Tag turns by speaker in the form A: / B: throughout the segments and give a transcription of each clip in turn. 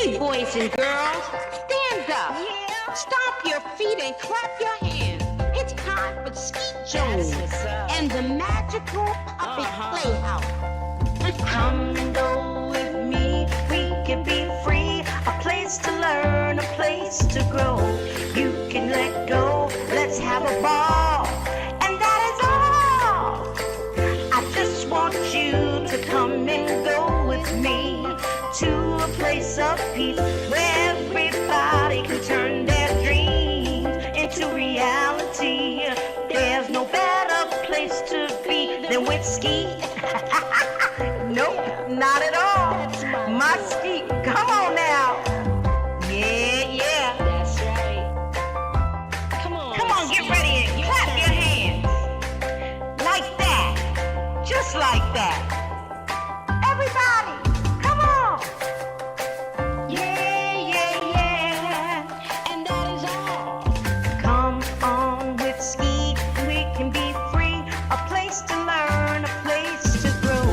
A: Hey, boys and girls, stand up. Yeah. Stomp your feet and clap your hands. It's time for Skeet Jones and the magical puppet Playhouse.
B: Come and go with me. We can be free. A place to learn, a place to grow. You can let go. Let's have a ball. And that is all. I just want you to come and go with me to a place of peace where everybody can turn their dreams into reality. There's no better place to be than with Skeet. Nope, not at all. My Skeet, come on now. Yeah.
A: That's right. Come on,
B: Get ready and clap your hands. Like that. Just like that. Everybody, come on. Yeah.
A: And that is all.
B: Come on with Skeet. We can be free. A place to learn, a place to grow.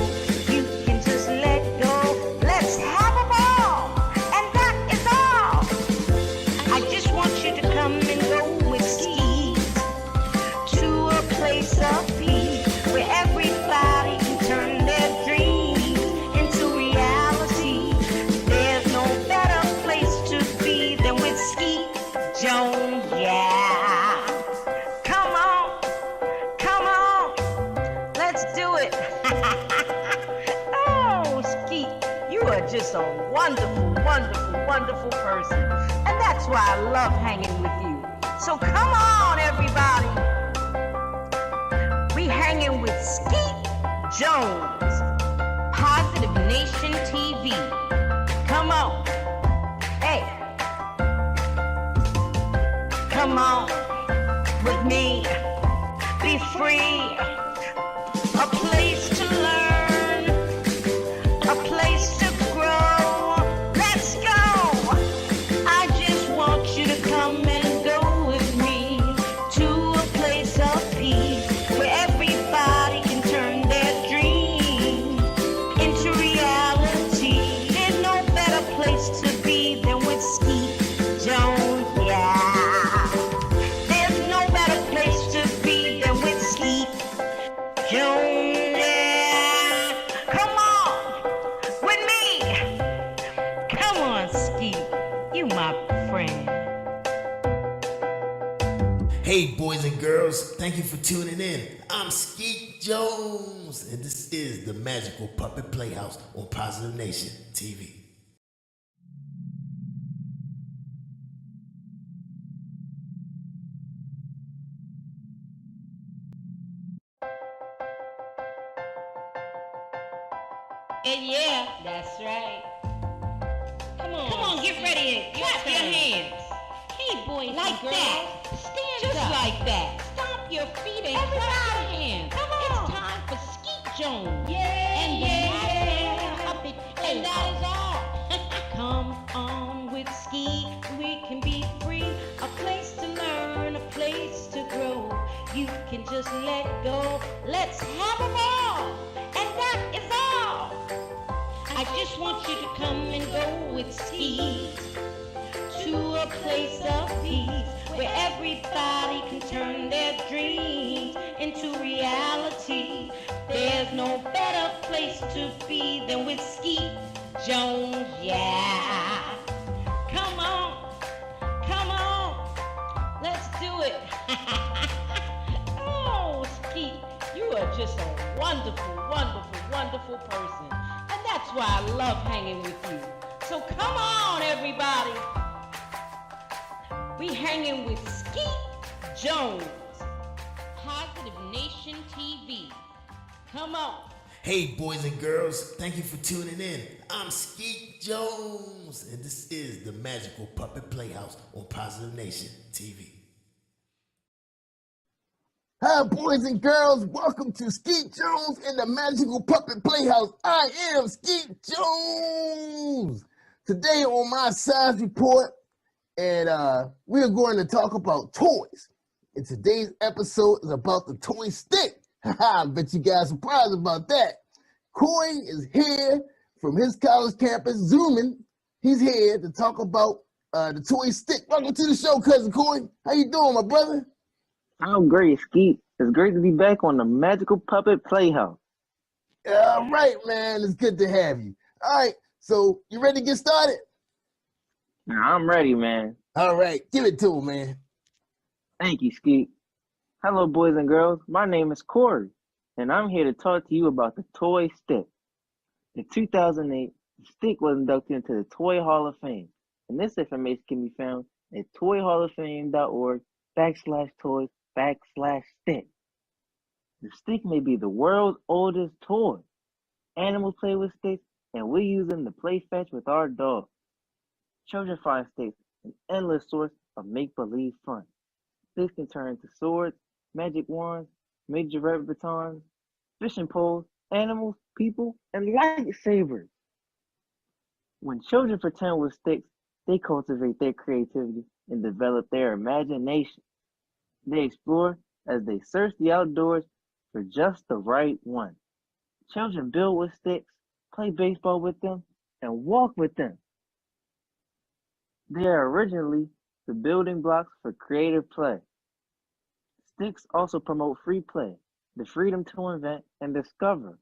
B: You can just let go. Let's have a ball. And that is all. I just want you to come and go with Skeet to a place of peace where everybody can turn their dreams into reality. There's no better place to be than with Skeet Jones, yeah. Come on, let's do it. Oh, Skeet, you are just a wonderful person. And that's why I love hanging with you. So come on, everybody. We hanging with Skeet Jones,
A: Positive Nation TV.
B: come on. Hey, come on with me. Be free. A place to learn, a place to grow. Let's go. I just want you to come and go with me to a place of peace where everybody can turn their dreams into reality. There's no better place to be than with Skeet Jones, yeah. There's no better place to be than with Skeet Jones, yeah. Come on with me. Come on, Skeet. You my friend.
C: Hey, boys and girls, thank you for tuning in. I'm Skeet Jones, and this is the Magical Puppet Playhouse on Positive Nation TV.
B: Yeah.
A: That's right. Come
B: Come on, get ready and clap your hands.
A: Hey, boys
B: Like
A: and girls,
B: that.
A: stand
B: Just
A: up.
B: like that.
A: Stomp your feet and
B: Everybody,
A: clap your hands.
B: come on.
A: It's time for Skeet Jones and the
B: Yeah.
A: magical puppet
B: And that is all.
A: Come on with Skeet, we can be free.
B: A place to learn, a place to grow. You can just let go. Let's have a ball. And that is all. I just want you to come and go with Skeet to a place of peace where everybody can turn their dreams into reality. There's no better place to be than with Skeet Jones, yeah. Come on, let's do it. Oh, Skeet, you are just a wonderful person. And that's why I love hanging with you. So come on, everybody. We hanging with Skeet Jones,
A: Positive Nation TV.
B: come on.
C: Hey, boys and girls, thank you for tuning in. I'm Skeet Jones, and this is the Magical Puppet Playhouse on Positive Nation TV.
D: Hi, boys and girls. Welcome to Skeet Jones and the Magical Puppet Playhouse. I am Skeet Jones. Today on my science report, and we're going to talk about toys. And today's episode is about the toy stick. I bet you guys are surprised about that. Corey is here from his college campus, zooming He's here to talk about the toy stick. Welcome to the show, Cousin Corey. How you doing, my brother?
E: I'm great, Skeet. It's great to be back on the Magical Puppet Playhouse.
D: All right, man. It's good to have you. All right, so you ready to get started?
E: Now, I'm ready, man.
D: All right, give it to him, man.
E: Thank you, Skeet. Hello, boys and girls. My name is Corey, and I'm here to talk to you about the toy stick. In 2008, the stick was inducted into the Toy Hall of Fame, and this information can be found at toyhalloffame.org/toys/stick. The stick may be the world's oldest toy. Animals play with sticks, and we use them to play fetch with our dogs. Children find sticks an endless source of make-believe fun. Sticks can turn into swords, magic wands, major batons, fishing poles, animals, people, and lightsabers. When children pretend with sticks, they cultivate their creativity and develop their imagination. They explore as they search the outdoors for just the right one. Children build with sticks, play baseball with them, and walk with them. They are originally the building blocks for creative play. Sticks also promote free play, the freedom to invent and discover.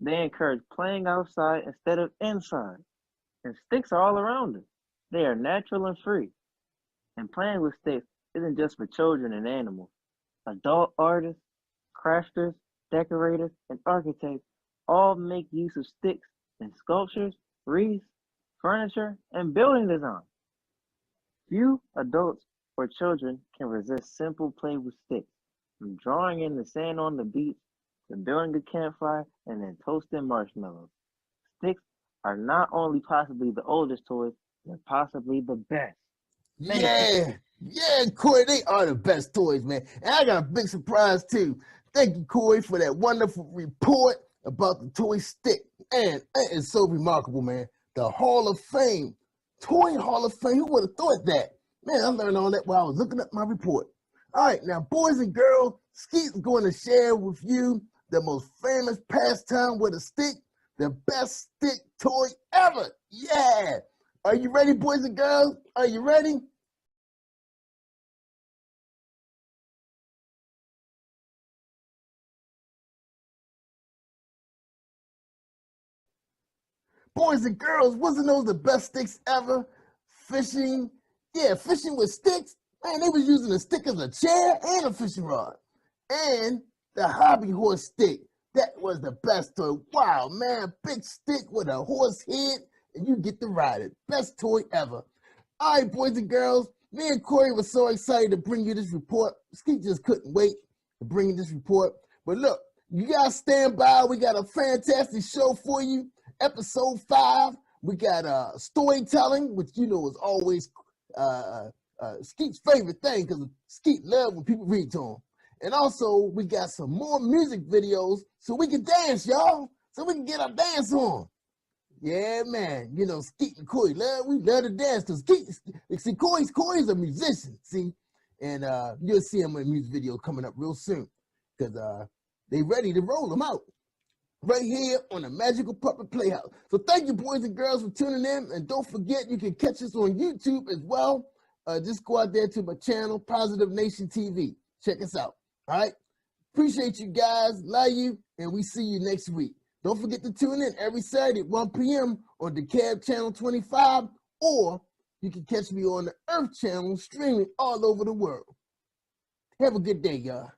E: They encourage playing outside instead of inside. And sticks are all around us. They are natural and free. And playing with sticks isn't just for children and animals. Adult artists, crafters, decorators, and architects all make use of sticks in sculptures, wreaths, furniture, and building design. Few adults or children can resist simple play with sticks, from drawing in the sand on the beach to building a campfire and then toasting marshmallows. Sticks are not only possibly the oldest toys, they're possibly the best.
D: Yeah, Corey, they are the best toys, man. And I got a big surprise, too. Thank you, Corey, for that wonderful report about the toy stick. And that is so remarkable, man. The Hall of Fame, Toy Hall of Fame. Who would have thought that? Man, I learned all that while I was looking up my report. All right, now, boys and girls, Skeet's going to share with you the most famous pastime with a stick, the best stick toy ever. Yeah. Are you ready, boys and girls? Are you ready? Boys and girls, wasn't those the best sticks ever? Fishing, fishing with sticks. Man, they was using a stick as a chair and a fishing rod. And the hobby horse stick, that was the best toy. Wow, man, big stick with a horse head, and you get to ride it. Best toy ever. All right, boys and girls, me and Corey were so excited to bring you this report. Skeet just couldn't wait to bring you this report. But look, you guys stand by. We got a fantastic show for you. Episode 5, we got storytelling, which you know is always Skeet's favorite thing because Skeet loves when people read to him. And also, we got some more music videos so we can dance, y'all. So we can get our dance on. Yeah, man. You know, Skeet and Corey, we love to dance because see, Corey's a musician, see? And you'll see him in a music video coming up real soon because they ready to roll them out. Right here on the Magical Puppet Playhouse. So thank you, boys and girls, for tuning in. And don't forget, you can catch us on YouTube as well. Just go out there to my channel, Positive Nation TV. Check us out. All right? Appreciate you guys. Love you. And we see you next week. Don't forget to tune in every Saturday at 1 p.m. on the Cab Channel 25. Or you can catch me on the Earth Channel streaming all over the world. Have a good day, y'all.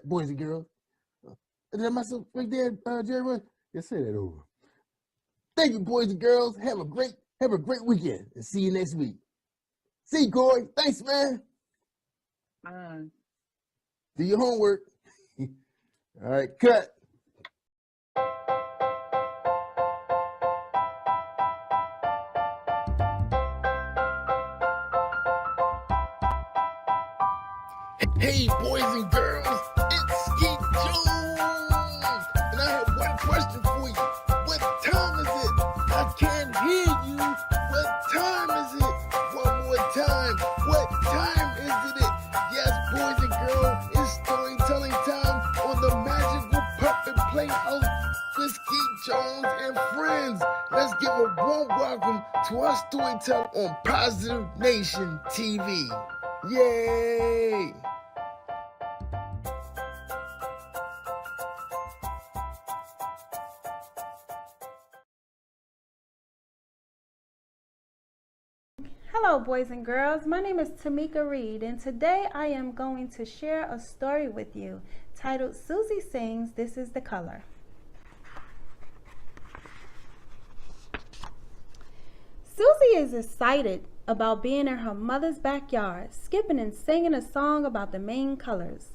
D: Boys and girls. Is that myself right there, Jerry? Just say that over. Thank you, boys and girls. Have a great weekend, and see you next week. See you, Corey. Thanks, man.
E: Bye.
D: Do your homework. All right, cut. Hey, boys and girls, it's Skeet Jones, and I have one question for you. What time is it? I can't hear you. What time is it? One more time. What time is it? Yes, boys and girls, it's storytelling time on the Magical Puppet Playhouse with Skeet Jones and friends. Let's give a warm welcome to our storyteller on Positive Nation TV. Yay!
F: Hello boys and girls, my name is Tamika Reed and today I am going to share a story with you titled Susie Sings, This is the Color. Susie is excited about being in her mother's backyard, skipping and singing a song about the main colors.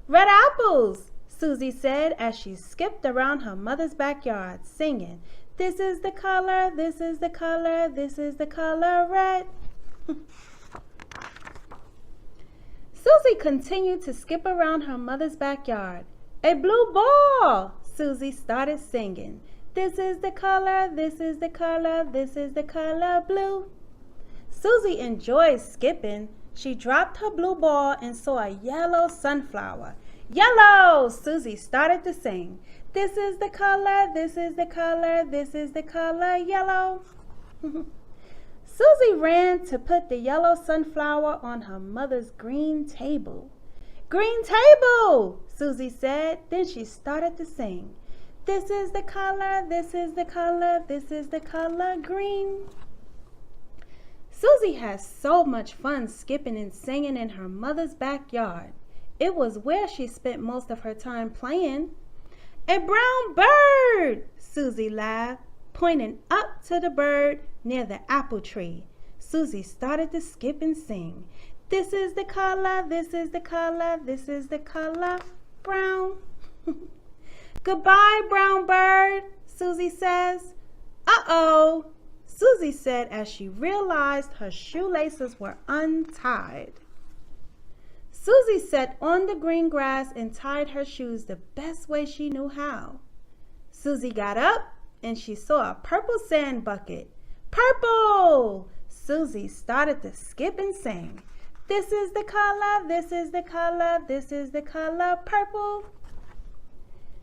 F: Red apples, Susie said as she skipped around her mother's backyard, singing, this is the color, this is the color, this is the color red. Susie continued to skip around her mother's backyard. A blue ball, Susie started singing. This is the color, this is the color, this is the color blue. Susie enjoyed skipping. She dropped her blue ball and saw a yellow sunflower. Yellow, Susie started to sing. This is the color, this is the color, this is the color yellow. Susie ran to put the yellow sunflower on her mother's green table. Green table, Susie said. Then she started to sing. This is the color, this is the color, this is the color green. Susie had so much fun skipping and singing in her mother's backyard. It was where she spent most of her time playing. A brown bird, Susie laughed, pointing up to the bird near the apple tree. Susie started to skip and sing. This is the color, this is the color, this is the color brown. Goodbye, brown bird, Susie says. Uh-oh, Susie said as she realized her shoelaces were untied. Susie sat on the green grass and tied her shoes the best way she knew how. Susie got up and she saw a purple sand bucket. Purple! Susie started to skip and sing. This is the color, this is the color, this is the color purple.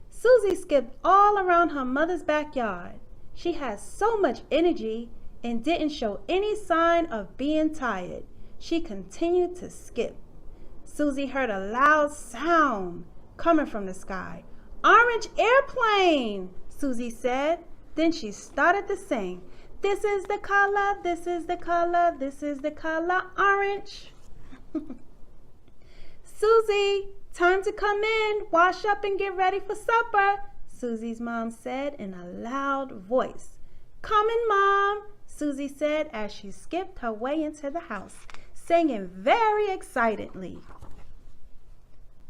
F: Susie skipped all around her mother's backyard. She had so much energy and didn't show any sign of being tired. She continued to skip. Susie heard a loud sound coming from the sky. Orange airplane, Susie said. Then she started to sing. This is the color, this is the color, this is the color orange. Susie, time to come in, wash up and get ready for supper, Susie's mom said in a loud voice. Coming, Mom, Susie said as she skipped her way into the house, singing very excitedly.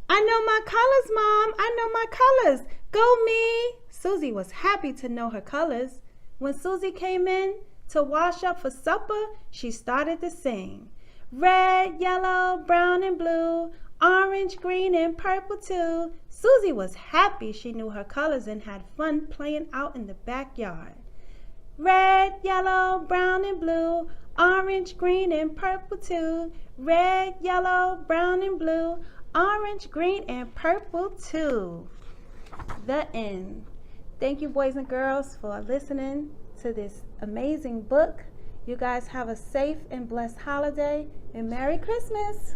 F: I know my colors, Mom. I know my colors. Go me. Susie was happy to know her colors. When Susie came in to wash up for supper, she started to sing. Red, yellow, brown, and blue, orange, green, and purple too. Susie was happy she knew her colors and had fun playing out in the backyard. Red, yellow, brown, and blue, orange, green, and purple too. Red, yellow, brown, and blue, orange, green, and purple too. The end. Thank you, boys and girls, for listening to this amazing book. You guys have a safe and blessed holiday and Merry Christmas.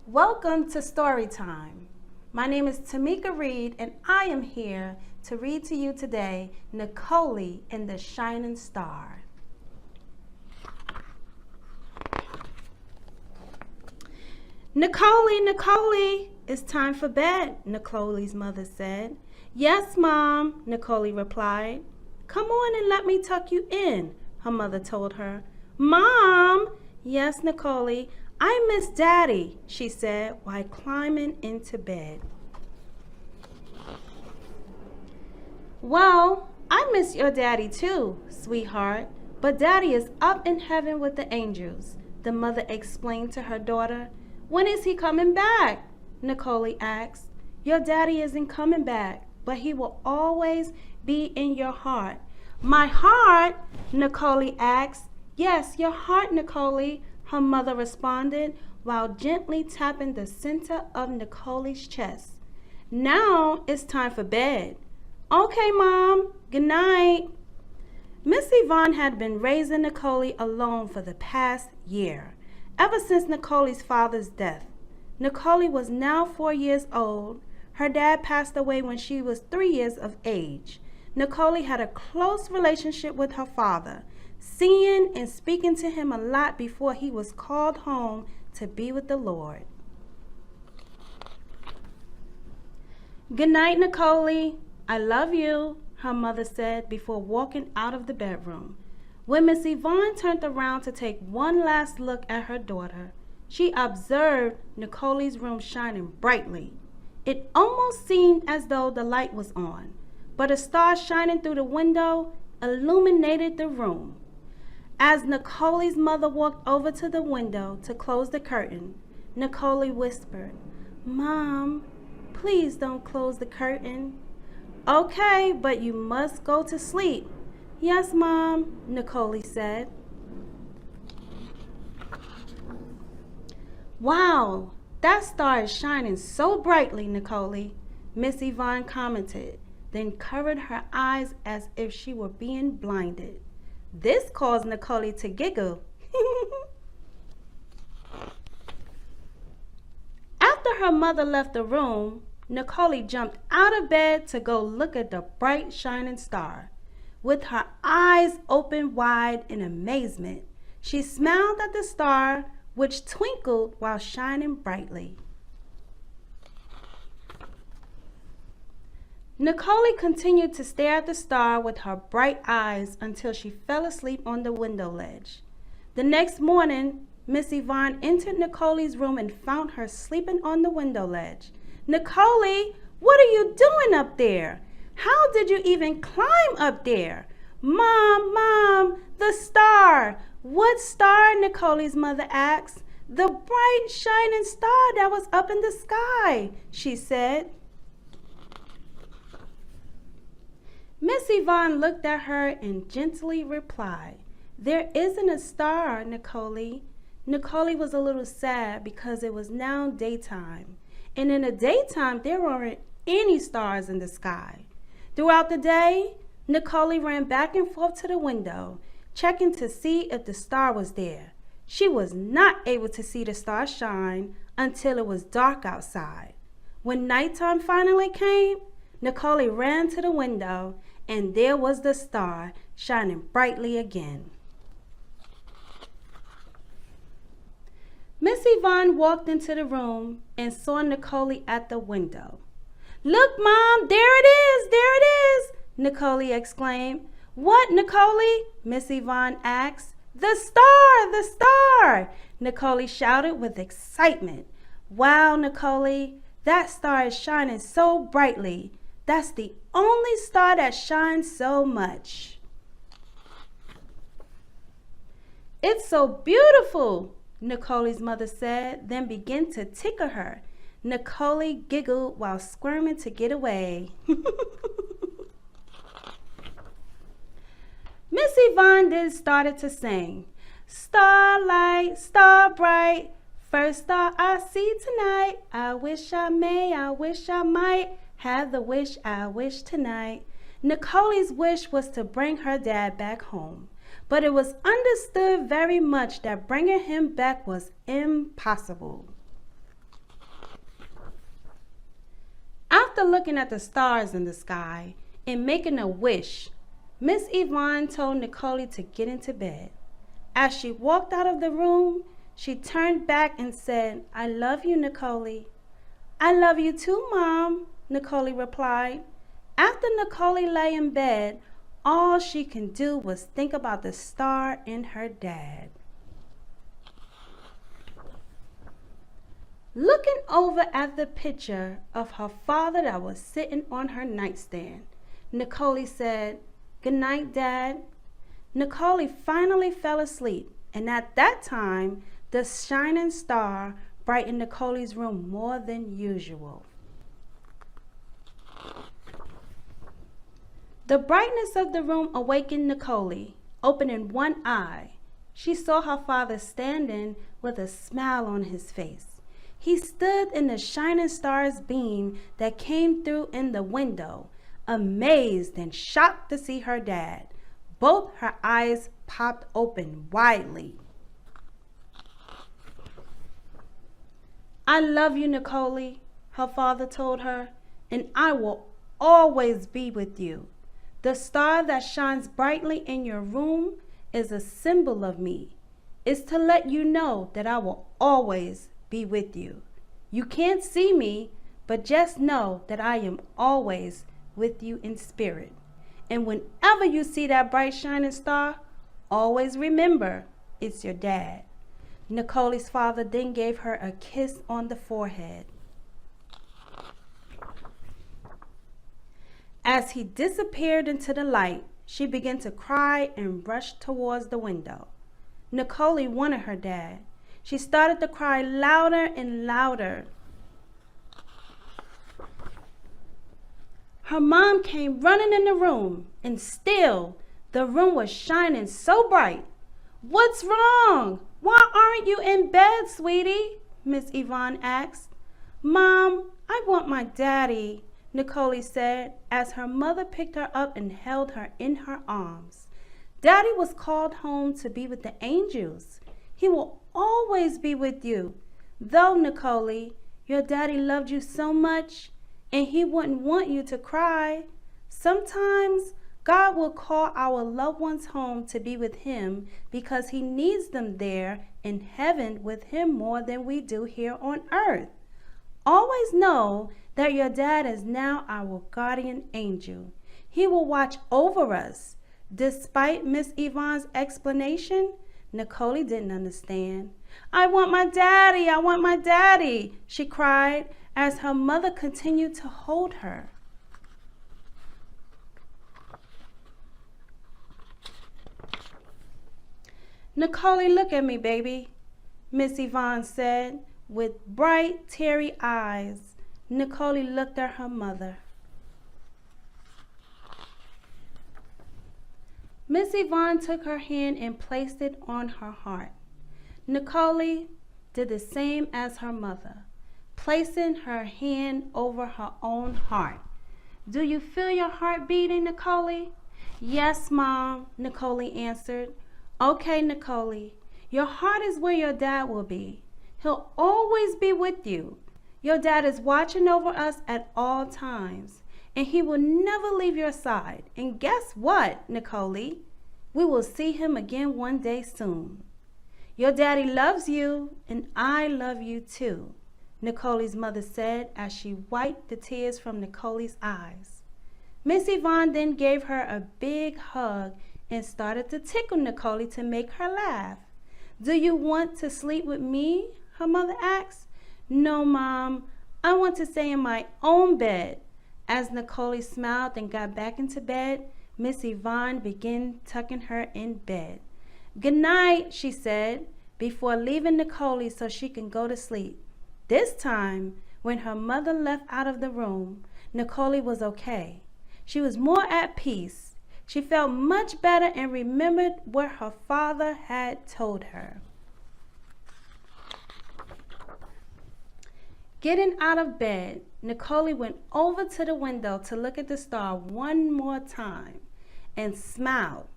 F: Welcome to Story Time. My name is Tamika Reed and I am here to read to you today Nicole and the Shining Star. Nicole, it's time for bed, Nicole's mother said. Yes, Mom, Nicole replied. Come on and let me tuck you in, her mother told her. Mom! Yes, Nicole, I miss Daddy, she said while climbing into bed. Well, I miss your daddy too, sweetheart, but Daddy is up in heaven with the angels, the mother explained to her daughter. When is he coming back? Nicole asked. Your daddy isn't coming back, but he will always be in your heart. My heart? Nicole asked. Yes, your heart, Nicole, her mother responded while gently tapping the center of Nicole's chest. Now it's time for bed. Okay, Mom. Good night. Vaughn had been raising Nicole alone for the past year, ever since Nicole's father's death. Nicole was now 4 years old. Her dad passed away when she was 3 years of age. Nicole had a close relationship with her father, seeing and speaking to him a lot before he was called home to be with the Lord. "Good night, Nicole. I love you," her mother said before walking out of the bedroom. When Miss Yvonne turned around to take one last look at her daughter, she observed Nicole's room shining brightly. It almost seemed as though the light was on, but a star shining through the window illuminated the room. As Nicole's mother walked over to the window to close the curtain, Nicole whispered, "Mom, please don't close the curtain." "Okay, but you must go to sleep." "Yes, Mom," Nicole said. "Wow, that star is shining so brightly, Nicole," Miss Yvonne commented, then covered her eyes as if she were being blinded. This caused Nicole to giggle. After her mother left the room, Nicole jumped out of bed to go look at the bright shining star. With her eyes open wide in amazement, she smiled at the star, which twinkled while shining brightly. Nicole continued to stare at the star with her bright eyes until she fell asleep on the window ledge. The next morning, Miss Yvonne entered Nicole's room and found her sleeping on the window ledge. "Nicole, what are you doing up there? How did you even climb up there?" Mom, the star." "What star?" Nicole's mother asked. "The bright shining star that was up in the sky," she said. Miss Yvonne looked at her and gently replied, "There isn't a star, Nicole." Nicole was a little sad because it was now daytime, and in the daytime there weren't any stars in the sky. Throughout the day, Nicole ran back and forth to the window, checking to see if the star was there. She was not able to see the star shine until it was dark outside. When nighttime finally came, Nicole ran to the window, and there was the star shining brightly again. Miss Yvonne walked into the room and saw Nicole at the window. "Look, Mom, there it is, Nicole exclaimed. "What, Nicole?" Miss Yvonne asked. The star, Nicole shouted with excitement. "Wow, Nicole, that star is shining so brightly. That's the only star that shines so much." "It's so beautiful," Nicole's mother said, then began to tickle her. Nicole giggled while squirming to get away. Miss Yvonne then started to sing. "Starlight, star bright, first star I see tonight. I wish I may, I wish I might, have the wish I wish tonight." Nicole's wish was to bring her dad back home, but it was understood very much that bringing him back was impossible. After looking at the stars in the sky and making a wish, Miss Yvonne told Nicole to get into bed. As she walked out of the room, she turned back and said, "I love you, Nicole." "I love you too, Mom," Nicole replied. After Nicole lay in bed, all she could do was think about the star and her dad. Looking over at the picture of her father that was sitting on her nightstand, Nicole said, "Good night, Dad." Nicole finally fell asleep, and at that time, the shining star brightened Nicole's room more than usual. The brightness of the room awakened Nicole. Opening one eye, she saw her father standing with a smile on his face. He stood in the shining star's beam that came through in the window, amazed and shocked to see her dad, Both her eyes popped open widely. "I love you, Nicole," her father told her, "and I will always be with you. The star that shines brightly in your room is a symbol of me. It's to let you know that I will always be with you. You can't see me, but just know that I am always with you in spirit. And whenever you see that bright shining star, always remember it's your dad." Nicole's father then gave her a kiss on the forehead. As he disappeared into the light, she began to cry and rushed towards the window. Nicole wanted her dad. She started to cry louder and louder. Her mom came running in the room, and still the room was shining so bright. "What's wrong? Why aren't you in bed, sweetie?" Miss Yvonne asked. "Mom, I want my daddy," Nicole said as her mother picked her up and held her in her arms. "Daddy was called home to be with the angels. He will always be with you. Though, Nicole, your daddy loved you so much, and he wouldn't want you to cry. Sometimes God will call our loved ones home to be with him because he needs them there in heaven with him more than we do here on earth. Always know that your dad is now our guardian angel. He will watch over us." Despite Miss Yvonne's explanation, Nicole didn't understand. "I want my daddy, I want my daddy," she cried as her mother continued to hold her. "Nicole, look at me, baby," Miss Yvonne said. With bright, teary eyes, Nicole looked at her mother. Miss Yvonne took her hand and placed it on her heart. Nicole did the same as her mother, placing her hand over her own heart. "Do you feel your heart beating, Nicole?" "Yes, Mom," Nicole answered. "Okay, Nicole, your heart is where your dad will be. He'll always be with you. Your dad is watching over us at all times, and he will never leave your side. And guess what, Nicole? We will see him again one day soon. Your daddy loves you, and I love you too," Nicole's mother said as she wiped the tears from Nicole's eyes. Miss Yvonne then gave her a big hug and started to tickle Nicole to make her laugh. "Do you want to sleep with me?" her mother asked. "No, Mom, I want to stay in my own bed." As Nicole smiled and got back into bed, Miss Yvonne began tucking her in bed. "Good night," she said, before leaving Nicole so she can go to sleep. This time, when her mother left out of the room, Nicole was okay. She was more at peace. She felt much better and remembered what her father had told her. Getting out of bed, Nicole went over to the window to look at the star one more time and smiled.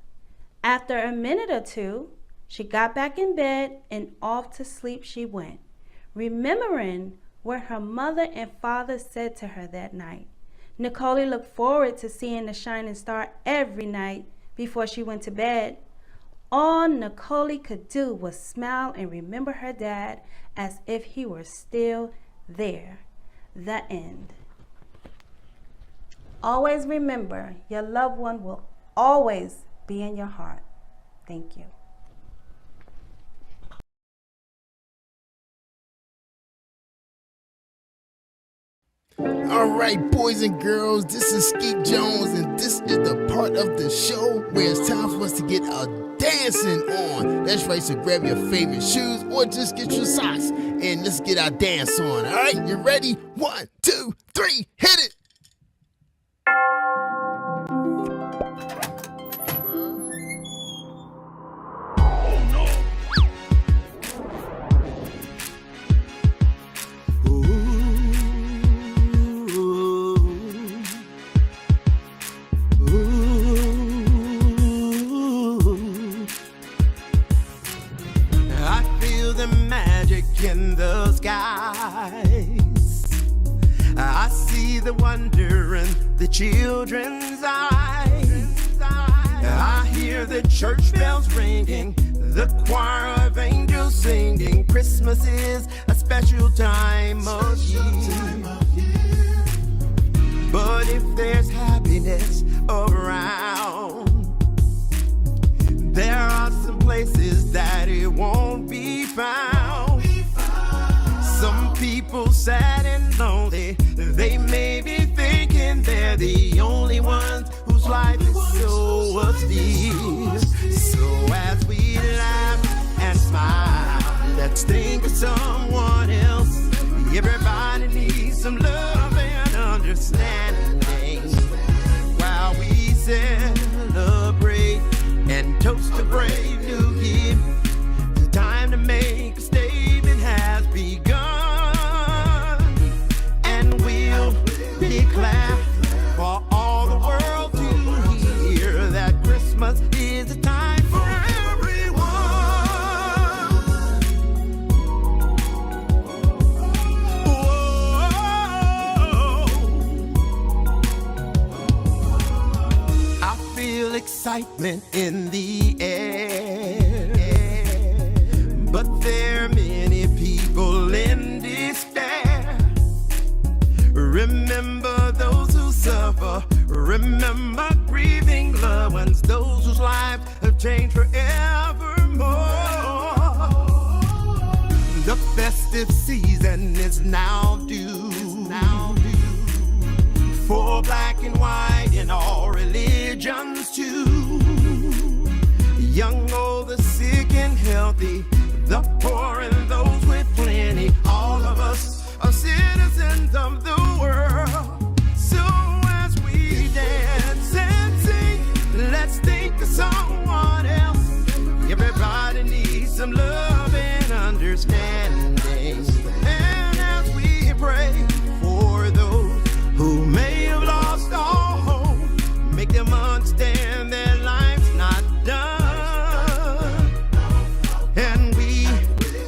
F: After a minute or two, she got back in bed and off to sleep she went, remembering what her mother and father said to her that night. Nicole looked forward to seeing the shining star every night before she went to bed. All Nicole could do was smile and remember her dad as if he were still there. The end. Always remember, your loved one will always be in your heart. Thank you.
C: All right, boys and girls, this is Skeet Jones, and this is the part of the show where it's time for us to get a dancing on. That's right, so grab your favorite shoes or just get your socks and let's get our dance on. All right, you ready? 1, 2, 3, hit it!
G: in the skies. I see the wonder in the children's eyes. I hear the church bells ringing, the choir of angels singing. Christmas is a special time of year. But if there's happiness around, there are some places that it won't be found. Some people sad and lonely, they may be thinking they're the only ones whose life is so austere. So as we laugh and smile, let's think of someone else. Everybody needs some love and understanding while we celebrate and toast a brave new year. The time to make a statement has begun, and we'll declare for all the world to hear that Christmas is a time for everyone. Whoa. I feel excitement in the air, but there are many people in despair. Remember those who suffer, remember grieving loved ones, those whose lives have changed forevermore. The festive season is now due for black and white in all religions too. Young, old, the sick and healthy, the poor and those with plenty. All of us are citizens of the world. So as we dance and sing, let's think of someone else. Everybody needs some love and understanding. And as we pray for those who may have lost all hope, make them understand their life's not done. And we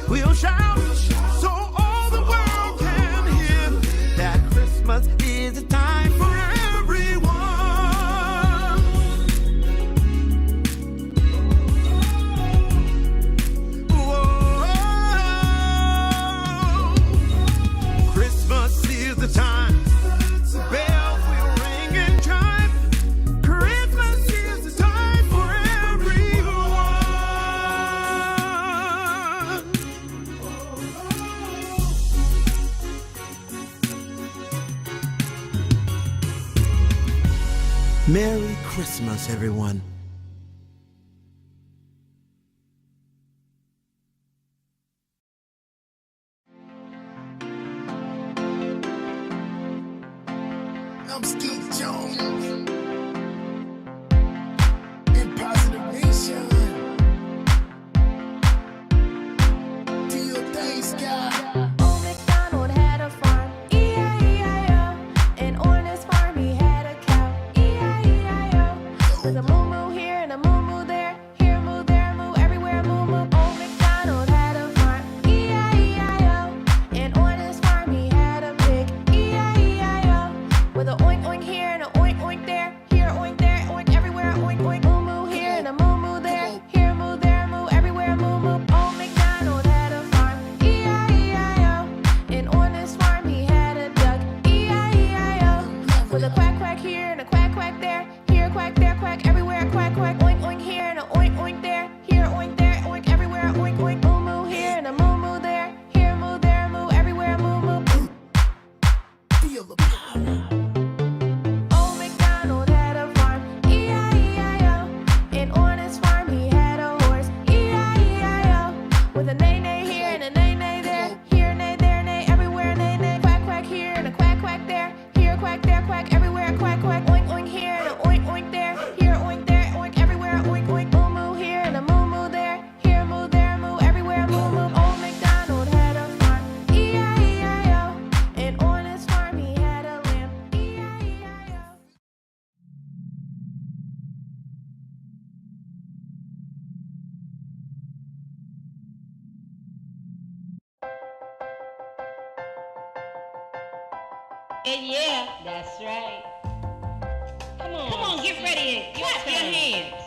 G: will shout so all the world can hear that Christmas is a time for everyone. Whoa. Christmas is the time. Bells will ring and chime. Christmas is the time for everyone. Merry Christmas, everyone.
C: I'm Skeet Jones in Positive Nation. Do your thing, Sky.
H: Old MacDonald had a farm, E-I-E-I-O. And on his farm he had a cow, E-I-E-I-O. With a moo-moo here and a moo-moo there, here a moo, there a moo, everywhere a moo-moo. Old MacDonald had a farm, E-I-E-I-O. And on his farm he had a pig, E-I-E-I-O. With a oink oink here and a oink oink there,
A: And yeah, that's right. Come on, get ready and clap your hands.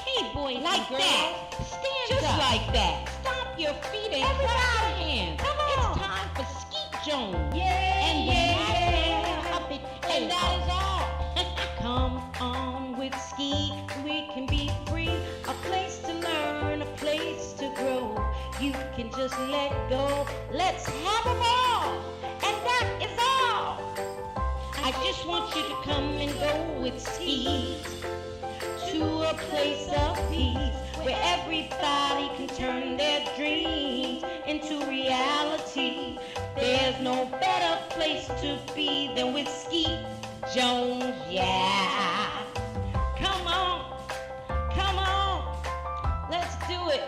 A: Hey, boys like and girls, that. Stand just up. Like that. Stomp your feet and clap your hands. Come on. It's time for Skeet Jones. Yeah, and yeah. Puppet. And that is all. Come on with Skeet. We can be free. A place to learn, a place to grow. You can just let go. Let's have a ball. And that is all. I just want you to come and go with Skeet to a place of peace where everybody can turn their dreams into reality. There's no better place to be than with Skeet Jones, yeah. Come on, let's do it.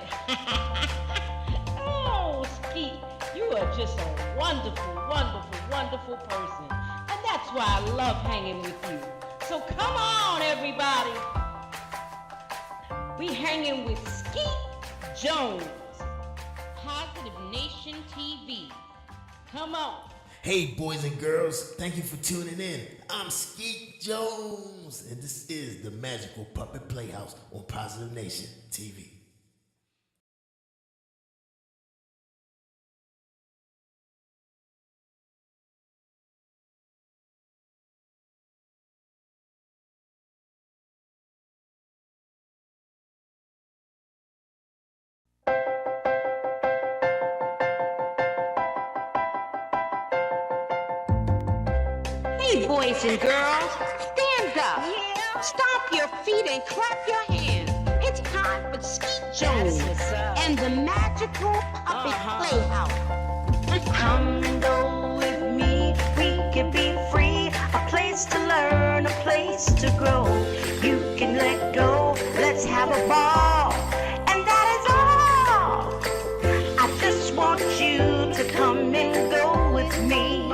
A: Oh, Skeet, you are just a wonderful, wonderful, wonderful person. And that's why I love hanging with you. So come on, everybody. We hanging with Skeet Jones, Positive Nation TV. Come on.
C: Hey, boys and girls, thank you for tuning in. I'm Skeet Jones, and this is the Magical Puppet Playhouse on Positive Nation TV.
A: Hey, boys and girls, stand up. Stomp your feet and clap your hands. It's time for Skeet Jones and the Magical Puppet Playhouse.
B: Come and go with me, we can be free. A place to learn, a place to grow. You can let go, let's have a ball. And that is all. I just want you to come and go with me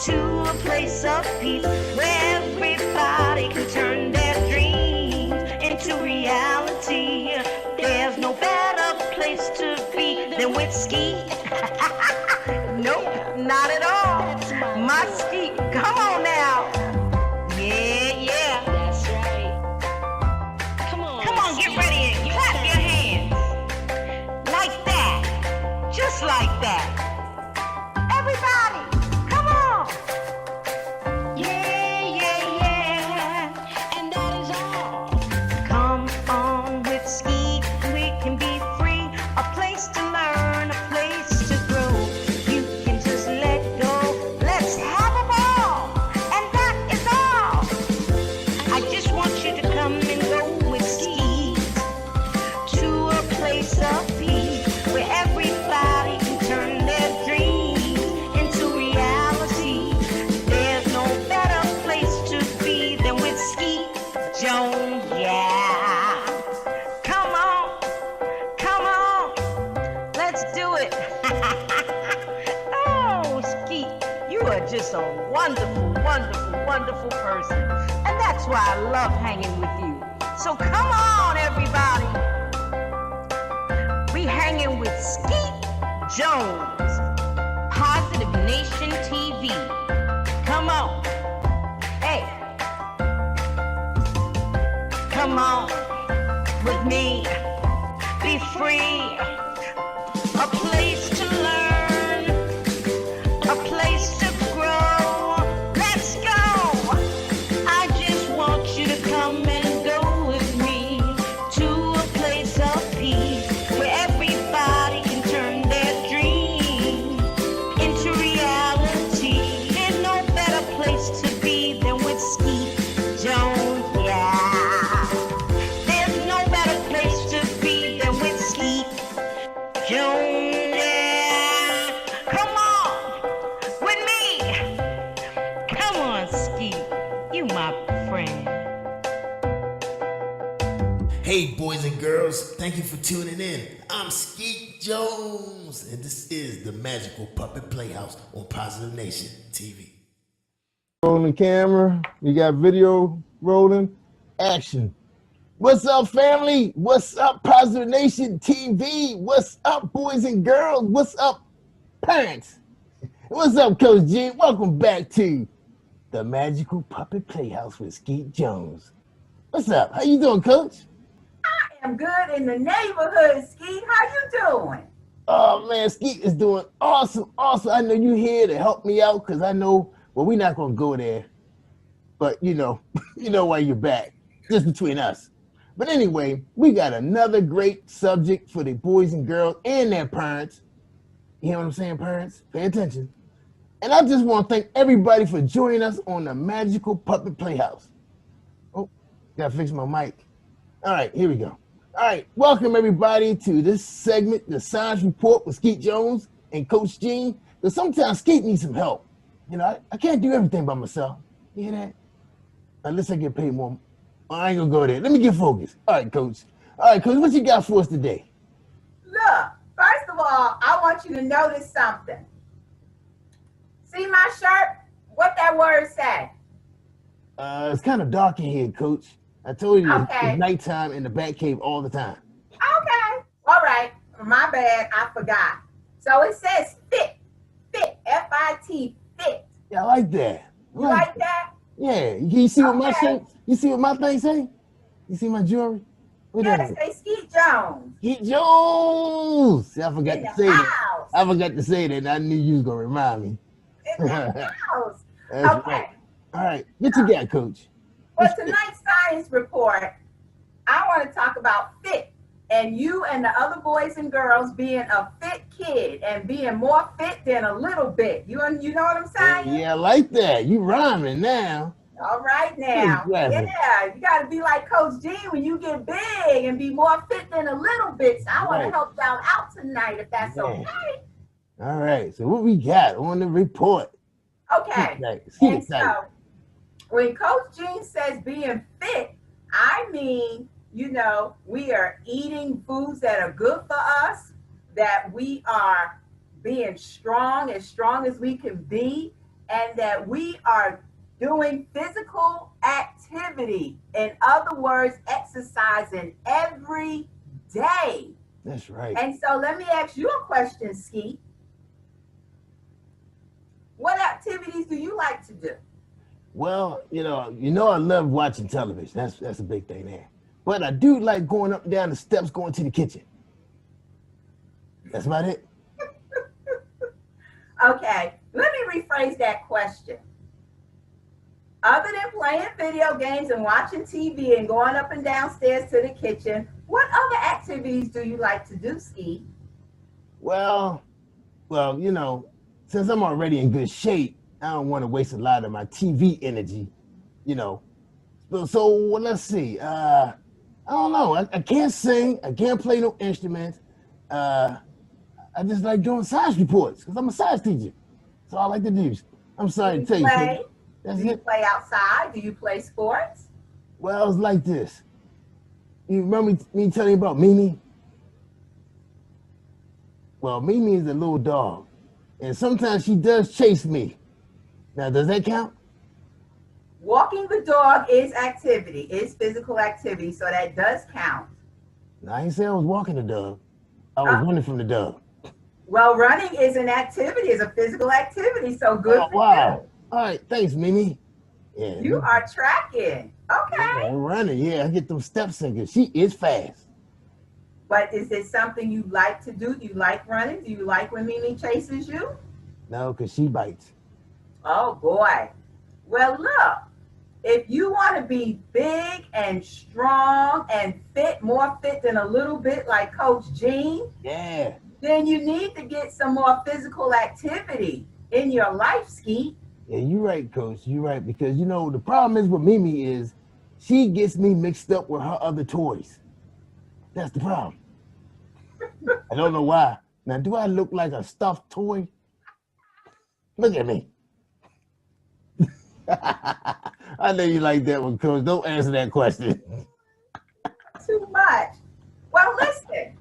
B: to a place of peace where everybody can turn their dreams into reality. There's no better place to be than with Skeet. Nope, not at all. My Skeet, come on now. Yeah.
A: That's right. Come on,
B: Get ready and clap your hands. Like that. Just like that. Everybody, come on. Yeah.
A: and that is all.
B: Come on with Skeet, we can be free. A place to learn, a place to grow. You can just let go. Let's have a ball. And that is all. I just want you to come and go with Skeet to a place of peace where everybody can turn their dreams into reality. There's no better place to be than with Skeet Jones, yeah. Come on, let's do it. Oh, Skeet, you are just a wonderful, wonderful, wonderful person. And that's why I love hanging with you. So come on, everybody. We hanging with Skeet Jones,
A: Positive Nation TV.
B: come on. Hey, come on with me. Be free. A place to learn, a place to grow. Let's go. I just want you to come and go with me to a place of peace where everybody can turn their dreams into reality. There's no better place to be than with Skeet Jones, yeah. There's no better place to be than with Skeet Jones, yeah. Come on with me. Come on, Skeet. You my friend.
C: Hey, boys and girls, thank you for tuning in. I'm Skeet Jones, and this is the Magical Puppet Playhouse on Positive Nation TV.
D: Rolling camera, we got video rolling, action. What's up, family? What's up, Positive Nation TV? What's up, boys and girls? What's up, parents? What's up, Coach G? Welcome back to the Magical Puppet Playhouse with Skeet Jones. What's up? How you doing, Coach?
I: I'm good in the neighborhood, Skeet. How you doing?
D: Oh man, Skeet is doing awesome. I know you here to help me out because I know, well, we're not gonna go there, but you know, you know why you're back, just between us. But anyway, we got another great subject for the boys and girls and their parents. You hear what I'm saying, parents? Pay attention. And I just want to thank everybody for joining us on the Magical Puppet Playhouse. Oh, gotta fix my mic. All right, here we go. All right, welcome everybody to this segment, the Science Report with Skeet Jones and Coach Gene. Because sometimes Skeet needs some help. You know, I can't do everything by myself. You hear that? Unless I get paid more. I ain't gonna go there. Let me get focused. All right, Coach. All right, Coach, what you got for us today?
I: Look, first of all, I want you to notice something. See my shirt? What that word say?
D: It's kind of dark in here, Coach. I told you
I: Okay.
D: it's nighttime in the bat cave all the time.
I: Okay. All right. My bad. I forgot. So it says fit. Fit. F-I-T. Fit.
D: Yeah, I like that.
I: You like that?
D: Yeah. You see what my
I: Okay.
D: shirt? You see what my thing say? You see my jewelry? What
I: Yeah,
D: that
I: they say Skeet Jones.
D: Skeet Jones. See, I forgot
I: In
D: to
I: the
D: say that.
I: house.
D: I forgot to say that. And I knew you was gonna remind me.
I: In the house.
D: That's
I: Okay.
D: right. All right. What you got, Coach?
I: For tonight's science report, I want to talk about fit and you and the other boys and girls being a fit kid and being more fit than a little bit. You know what I'm saying?
D: Yeah, I like that. You rhyming now.
I: All right now.
D: Exactly.
I: Yeah, you got to be like Coach G when you get big and be more fit than a little bit. So I want to
D: Right.
I: help y'all out tonight if that's
D: Yeah.
I: okay.
D: All right. So what we got on the report?
I: Okay.
D: Skeet
I: And
D: excited.
I: so when Coach Gene says being fit, I mean, you know, we are eating foods that are good for us, that we are being strong as we can be, and that we are doing physical activity. In other words, exercising every day.
D: That's right.
I: And so let me ask you a question, Skeet. What activities do you like to do?
D: Well, you know, I love watching television. That's a big thing there. But I do like going up and down the steps, going to the kitchen. That's about it.
I: Okay, let me rephrase that question. Other than playing video games and watching TV and going up and downstairs to the kitchen, what other activities do you like to do, Ski?
D: Well, you know, since I'm already in good shape, I don't want to waste a lot of my TV energy, you know. So well, let's see. I don't know. I can't sing. I can't play no instruments. I just like doing science reports because I'm a science teacher. That's all I like to do. I'm sorry to tell you.
I: Play?
D: That's
I: Do you
D: it.
I: play outside? Do you play sports?
D: Well, it's like this. You remember me telling you about Mimi? Well, Mimi is a little dog, and sometimes she does chase me. Now, does that count?
I: Walking the dog is activity, is physical activity, so that does count.
D: No, I ain't say I was walking the dog. I was running from the dog.
I: Well, running is an activity, is a physical activity, so good
D: Oh,
I: for
D: wow. All right, thanks, Mimi. Yeah,
I: you. You are tracking. Okay.
D: I'm running. Yeah, I get them steps in because she is fast.
I: But is it something you like to do? Do you like running? Do you like when Mimi chases you?
D: No, because she bites.
I: Oh, boy. Well, look, if you want to be big and strong and fit, more fit than a little bit like Coach Gene,
D: Yeah.
I: then you need to get some more physical activity in your life, Skeet.
D: Yeah, you're right, Coach. You're right. Because, you know, the problem is with Mimi is she gets me mixed up with her other toys. That's the problem. I don't know why. Now, do I look like a stuffed toy? Look at me. I know you like that one, Coach. Don't answer that question.
I: Too much. Well, listen,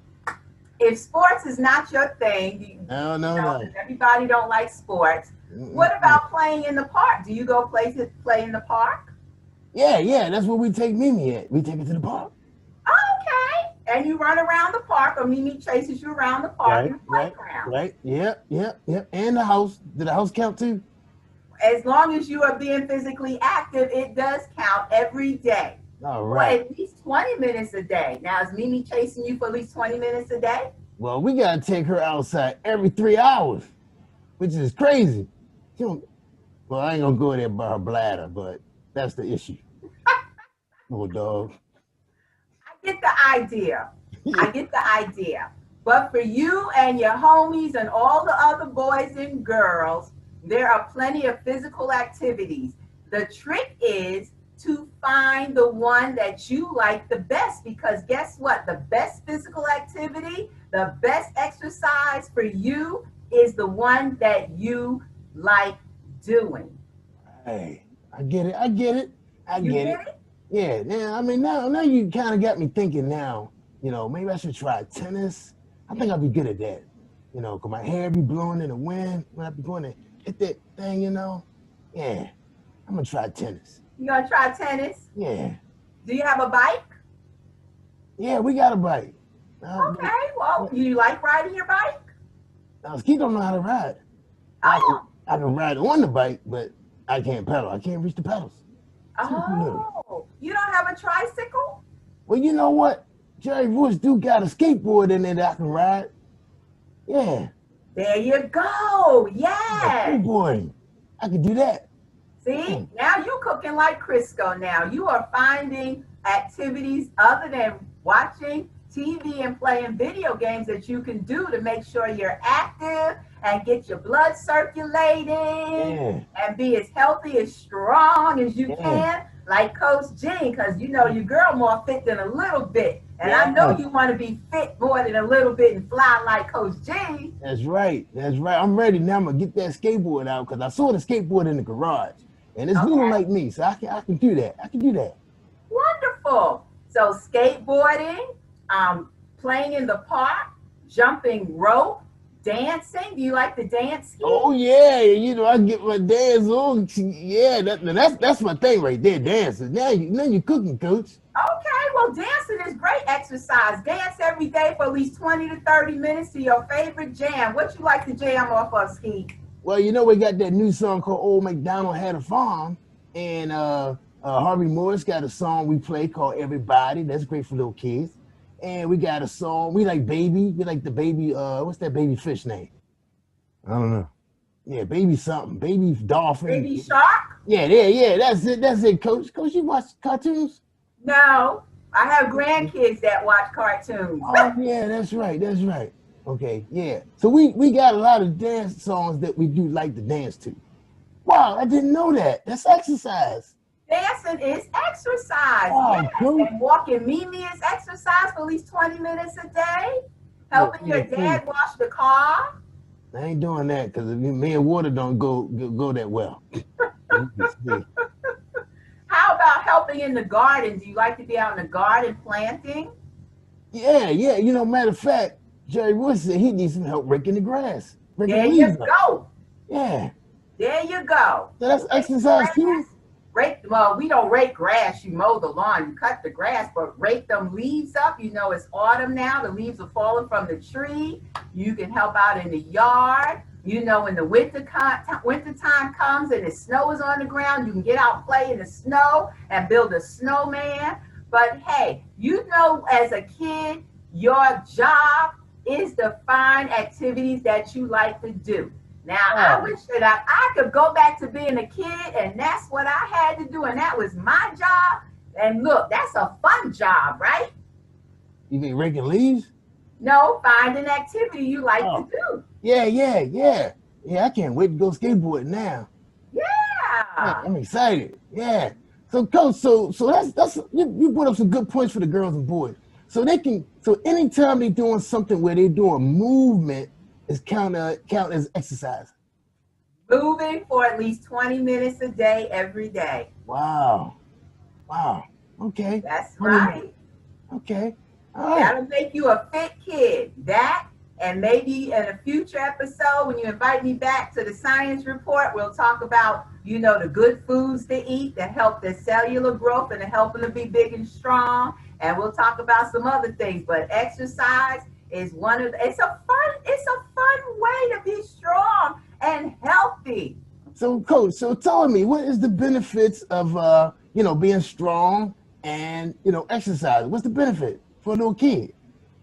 I: if sports is not your thing,
D: No.
I: everybody don't like sports. What about playing in the park? Do you go play in the park?
D: Yeah, that's where we take Mimi at. We take her to the park.
I: Okay. And you run around the park, or Mimi chases you around the park in the playground.
D: Right. Yep. And the house. Did the house count too?
I: as long as you are being physically active, it does count every day.
D: All
I: For
D: right.
I: at least 20 minutes a day. Now, is Mimi chasing you for at least 20 minutes a day?
D: Well, we gotta take her outside every 3 hours, which is crazy. She don't, well, I ain't gonna go there by her bladder, but that's the issue. Little dog.
I: I get the idea. I get the idea. But for you and your homies and all the other boys and girls, there are plenty of physical activities. The trick is to find the one that you like the best, because guess what? The best physical activity, the best exercise for you is the one that you like doing.
D: Hey, I get it. I get it. I
I: You
D: get it.
I: get it?
D: Yeah. Now, I mean, now you kind of got me thinking. Now, maybe I should try tennis. I think I'll be good at that. Cause my hair be blowing in the wind when I be going to hit that thing. Yeah, I'm gonna try tennis.
I: You gonna try tennis?
D: Yeah.
I: Do you have a bike?
D: Yeah, we got a bike.
I: Okay, well, you like riding your bike?
D: Now, Skeet don't know how to ride.
I: Oh,
D: I can ride on the bike, but I can't pedal. I can't reach the pedals.
I: oh, you don't have a tricycle?
D: Well, you know what? Jerry Woods do got a skateboard in there that I can ride. Yeah.
I: There you go. Yeah.
D: Skateboarding. I could do that.
I: See, now you're cooking like Crisco now. You are finding activities other than watching TV and playing video games that you can do to make sure you're active and get your blood circulating and be as healthy, as strong as you can, like Coach Jean, because your girl more fit than a little bit. And I know you want to be fit more than a little bit and fly like Coach Jean.
D: That's right. That's right. I'm ready now. I'm going to get that skateboard out because I saw the skateboard in the garage. And it's little like me, so I can do that. I can do that.
I: Wonderful. So skateboarding, playing in the park, jumping rope, dancing. Do you like to dance?
D: Oh yeah, I get my dance on. Yeah, that's my thing right there, dancing. Now you're cooking, Coach.
I: Okay, well, dancing is great exercise. Dance every day for at least 20 to 30 minutes to your favorite jam. What you like to jam off of, Skeet?
D: Well, we got that new song called Old MacDonald Had a Farm, and Harvey Morris got a song we play called Everybody. That's great for little kids. And we got a song, we like Baby. We like the baby, what's that baby fish name? I don't know. Yeah, Baby something. Baby Dolphin.
I: Baby Shark?
D: Yeah, that's it, Coach. Coach, you watch cartoons?
I: No, I have grandkids that watch cartoons.
D: Oh, yeah, that's right. Okay, yeah. So we got a lot of dance songs that we do like to dance to. Wow, I didn't know that. That's exercise.
I: Dancing is exercise.
D: Oh,
I: yes.
D: cool.
I: And walking Mimi is exercise for at least 20 minutes a day. Helping your dad wash the car.
D: I ain't doing that because me and water don't go that well.
I: How about helping in the garden? Do you like to be out in the garden planting?
D: Yeah. Matter of fact, Jerry Woods said he needs some help raking the grass.
I: There you go.
D: Yeah.
I: There you go.
D: So that's exercise too?
I: Well, we don't rake grass. You mow the lawn, you cut the grass, but rake them leaves up. It's autumn now. The leaves are falling from the tree. You can help out in the yard. When the winter time comes and the snow is on the ground, you can get out and play in the snow and build a snowman. But hey, as a kid, your job is to find activities that you like to do. Now, I wish that I could go back to being a kid, and that's what I had to do, and that was my job. And look, that's a fun job, right?
D: You mean raking leaves?
I: No, find an activity you like to do.
D: Yeah. Yeah, I can't wait to go skateboarding now.
I: Yeah.
D: I'm excited. Yeah. So, Coach, so that's you brought up some good points for the girls and boys. So anytime they're doing something where they're doing movement, is count as exercise.
I: Moving for at least 20 minutes a day, every day.
D: Wow. Okay.
I: That's right.
D: Okay. All right.
I: That'll make you a fit kid. That, and maybe in a future episode, when you invite me back to the science report, we'll talk about, the good foods to eat that help their cellular growth and to help them to be big and strong. And we'll talk about some other things, but exercise is it's a fun way to be strong and healthy.
D: So, Coach, so tell me, what is the benefits of being strong and exercise? What's the benefit for a little kid?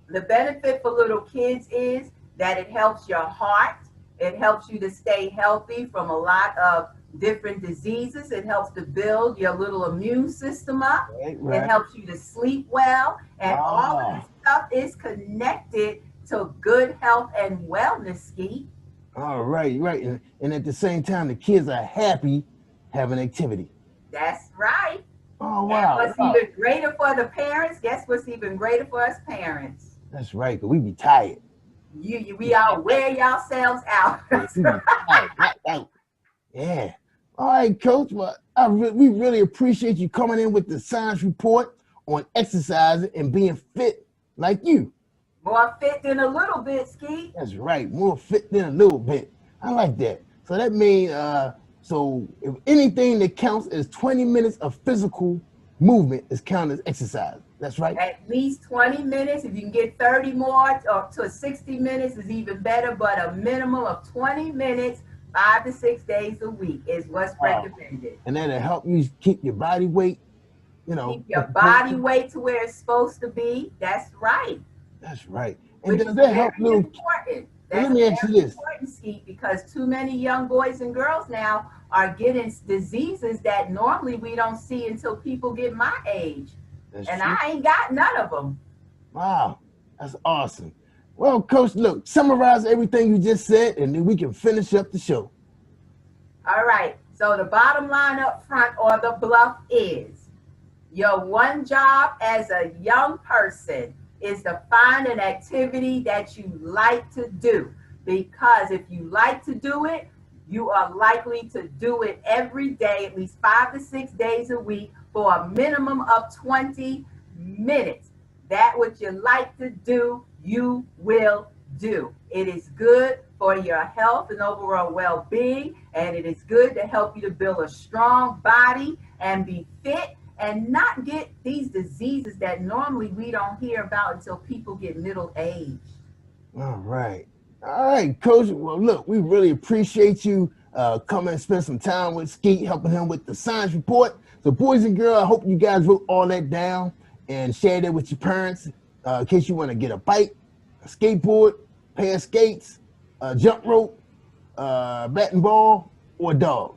I: The benefit for little kids is that it helps your heart. It helps you to stay healthy from a lot of different diseases. It helps to build your little immune system up.
D: Right.
I: It helps you to sleep well. And all of
D: Ah.
I: this stuff is connected to good health and wellness, Skeet.
D: All right, right. And at the same time, the kids are happy having activity.
I: That's right.
D: Oh,
I: And
D: wow.
I: what's
D: wow.
I: even greater for the parents, guess what's even greater for us parents?
D: That's right, because we be tired.
I: We all wear yourselves out.
D: We be tired, knocked out. Yeah. All right, Coach. Well, we really appreciate you coming in with the science report on exercising and being fit like you.
I: More fit than a little bit, Skeet.
D: That's right. More fit than a little bit. I like that. So that means, so if anything that counts as 20 minutes of physical movement is counted as exercise. That's right.
I: At least 20 minutes. If you can get 30 more or to 60 minutes is even better, but a minimum of 20 minutes, 5 to 6 days a week is what's recommended.
D: And that'll help you keep your body weight,
I: Keep your body weight to where it's supposed to be. That's right.
D: That's right. And
I: Which
D: does
I: is
D: that help
I: very
D: little?
I: important.
D: Let
I: That's
D: me ask you this.
I: important, Skeet, because too many young boys and girls now are getting diseases that normally we don't see until people get my age.
D: That's
I: And
D: true.
I: I ain't got none of them.
D: Wow, that's awesome. Well, Coach, look, summarize everything you just said, and then we can finish up the show.
I: All right. So the bottom line up front or the bluff is your one job as a young person is to find an activity that you like to do. Because if you like to do it, you are likely to do it every day, at least 5 to 6 days a week for a minimum of 20 minutes. That what you like to do, you will do. It is good for your health and overall well-being, and it is good to help you to build a strong body and be fit and not get these diseases that normally we don't hear about until people get middle aged.
D: All right. All right, Coach. Well, look, we really appreciate you coming and spend some time with Skeet, helping him with the science report. So, boys and girls, I hope you guys wrote all that down and shared it with your parents in case you want to get a bike, a skateboard, pair of skates, a jump rope, bat and ball, or a dog.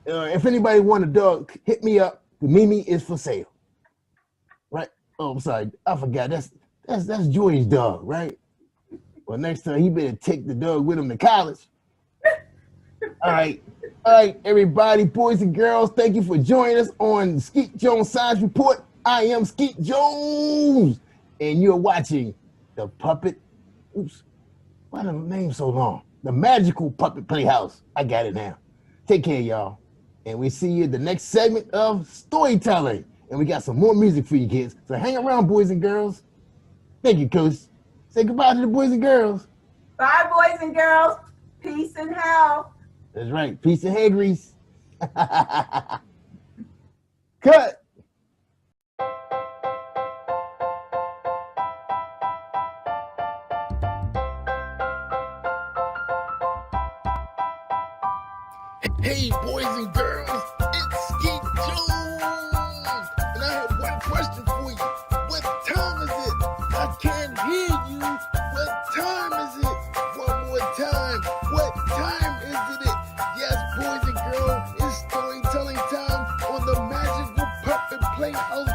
D: If anybody want a dog, hit me up. The Mimi is for sale. Right? Oh, I'm sorry. I forgot. That's Joy's dog, right? Well, next time he better take the dog with him to college. All right, everybody, boys and girls, thank you for joining us on Skeet Jones Science Report. I am Skeet Jones, and you're watching the Puppet. Oops, why the name so long? The Magical Puppet Playhouse. I got it now. Take care, y'all, and we see you in the next segment of storytelling. And we got some more music for you kids. So hang around, boys and girls. Thank you, Coach. Say goodbye to the boys and girls.
I: Bye, boys and girls. Peace and health.
D: That's right. Peace and hair grease. Cut.
C: Hey, boys and girls, it's Skeet Jones. And I have one question for you. What time is it? I can't hear you. What time is it? One more time. What time is it? Yes, boys and girls, it's storytelling time on the Magical Puppet Playhouse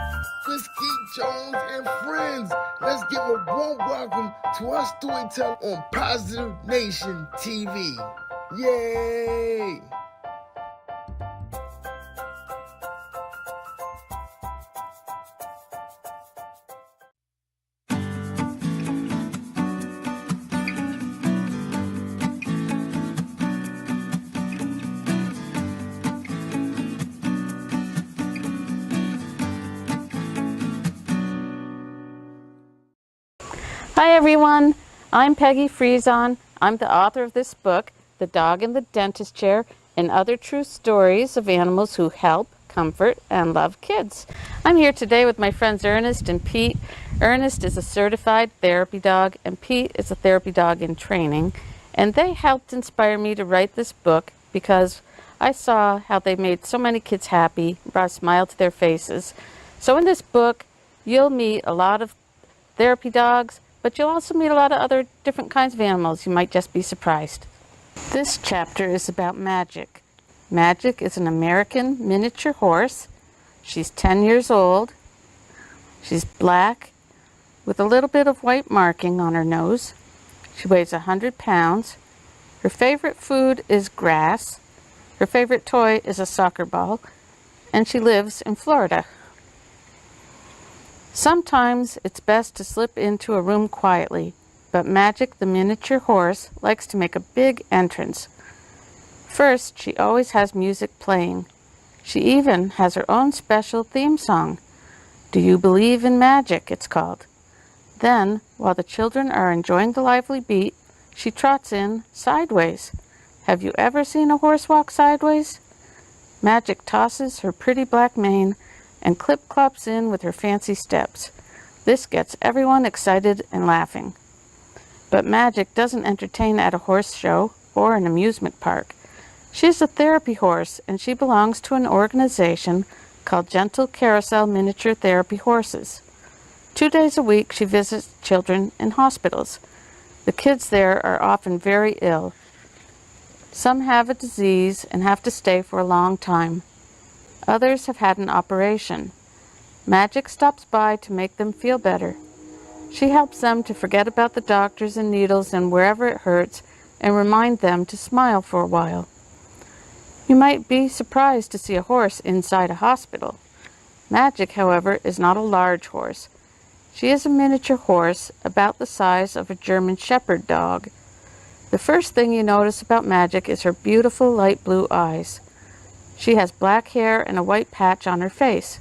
C: with Skeet Jones and friends. Let's give a warm welcome to our storyteller on Positive Nation TV. Yay!
J: Hi everyone, I'm Peggy Friesen. I'm the author of this book, The Dog in the Dentist Chair, and Other True Stories of Animals Who Help, Comfort, and Love Kids. I'm here today with my friends Ernest and Pete. Ernest is a certified therapy dog, and Pete is a therapy dog in training. And they helped inspire me to write this book because I saw how they made so many kids happy, brought a smile to their faces. So in this book, you'll meet a lot of therapy dogs, but you'll also meet a lot of other different kinds of animals. You might just be surprised. This chapter is about Magic. Magic is an American miniature horse. She's 10 years old. She's black with a little bit of white marking on her nose. She weighs 100 pounds. Her favorite food is grass. Her favorite toy is a soccer ball. And she lives in Florida. Sometimes it's best to slip into a room quietly, but Magic, the miniature horse, likes to make a big entrance. First, she always has music playing. She even has her own special theme song. Do You Believe in Magic, it's called. Then, while the children are enjoying the lively beat, she trots in sideways. Have you ever seen a horse walk sideways? Magic tosses her pretty black mane and clip-clops in with her fancy steps. This gets everyone excited and laughing. But Magic doesn't entertain at a horse show or an amusement park. She's a therapy horse, and she belongs to an organization called Gentle Carousel Miniature Therapy Horses. 2 days a week, she visits children in hospitals. The kids there are often very ill. Some have a disease and have to stay for a long time. Others have had an operation. Magic stops by to make them feel better. She helps them to forget about the doctors and needles and wherever it hurts and remind them to smile for a while. You might be surprised to see a horse inside a hospital. Magic, however, is not a large horse. She is a miniature horse about the size of a German Shepherd dog. The first thing you notice about Magic is her beautiful light blue eyes. She has black hair and a white patch on her face.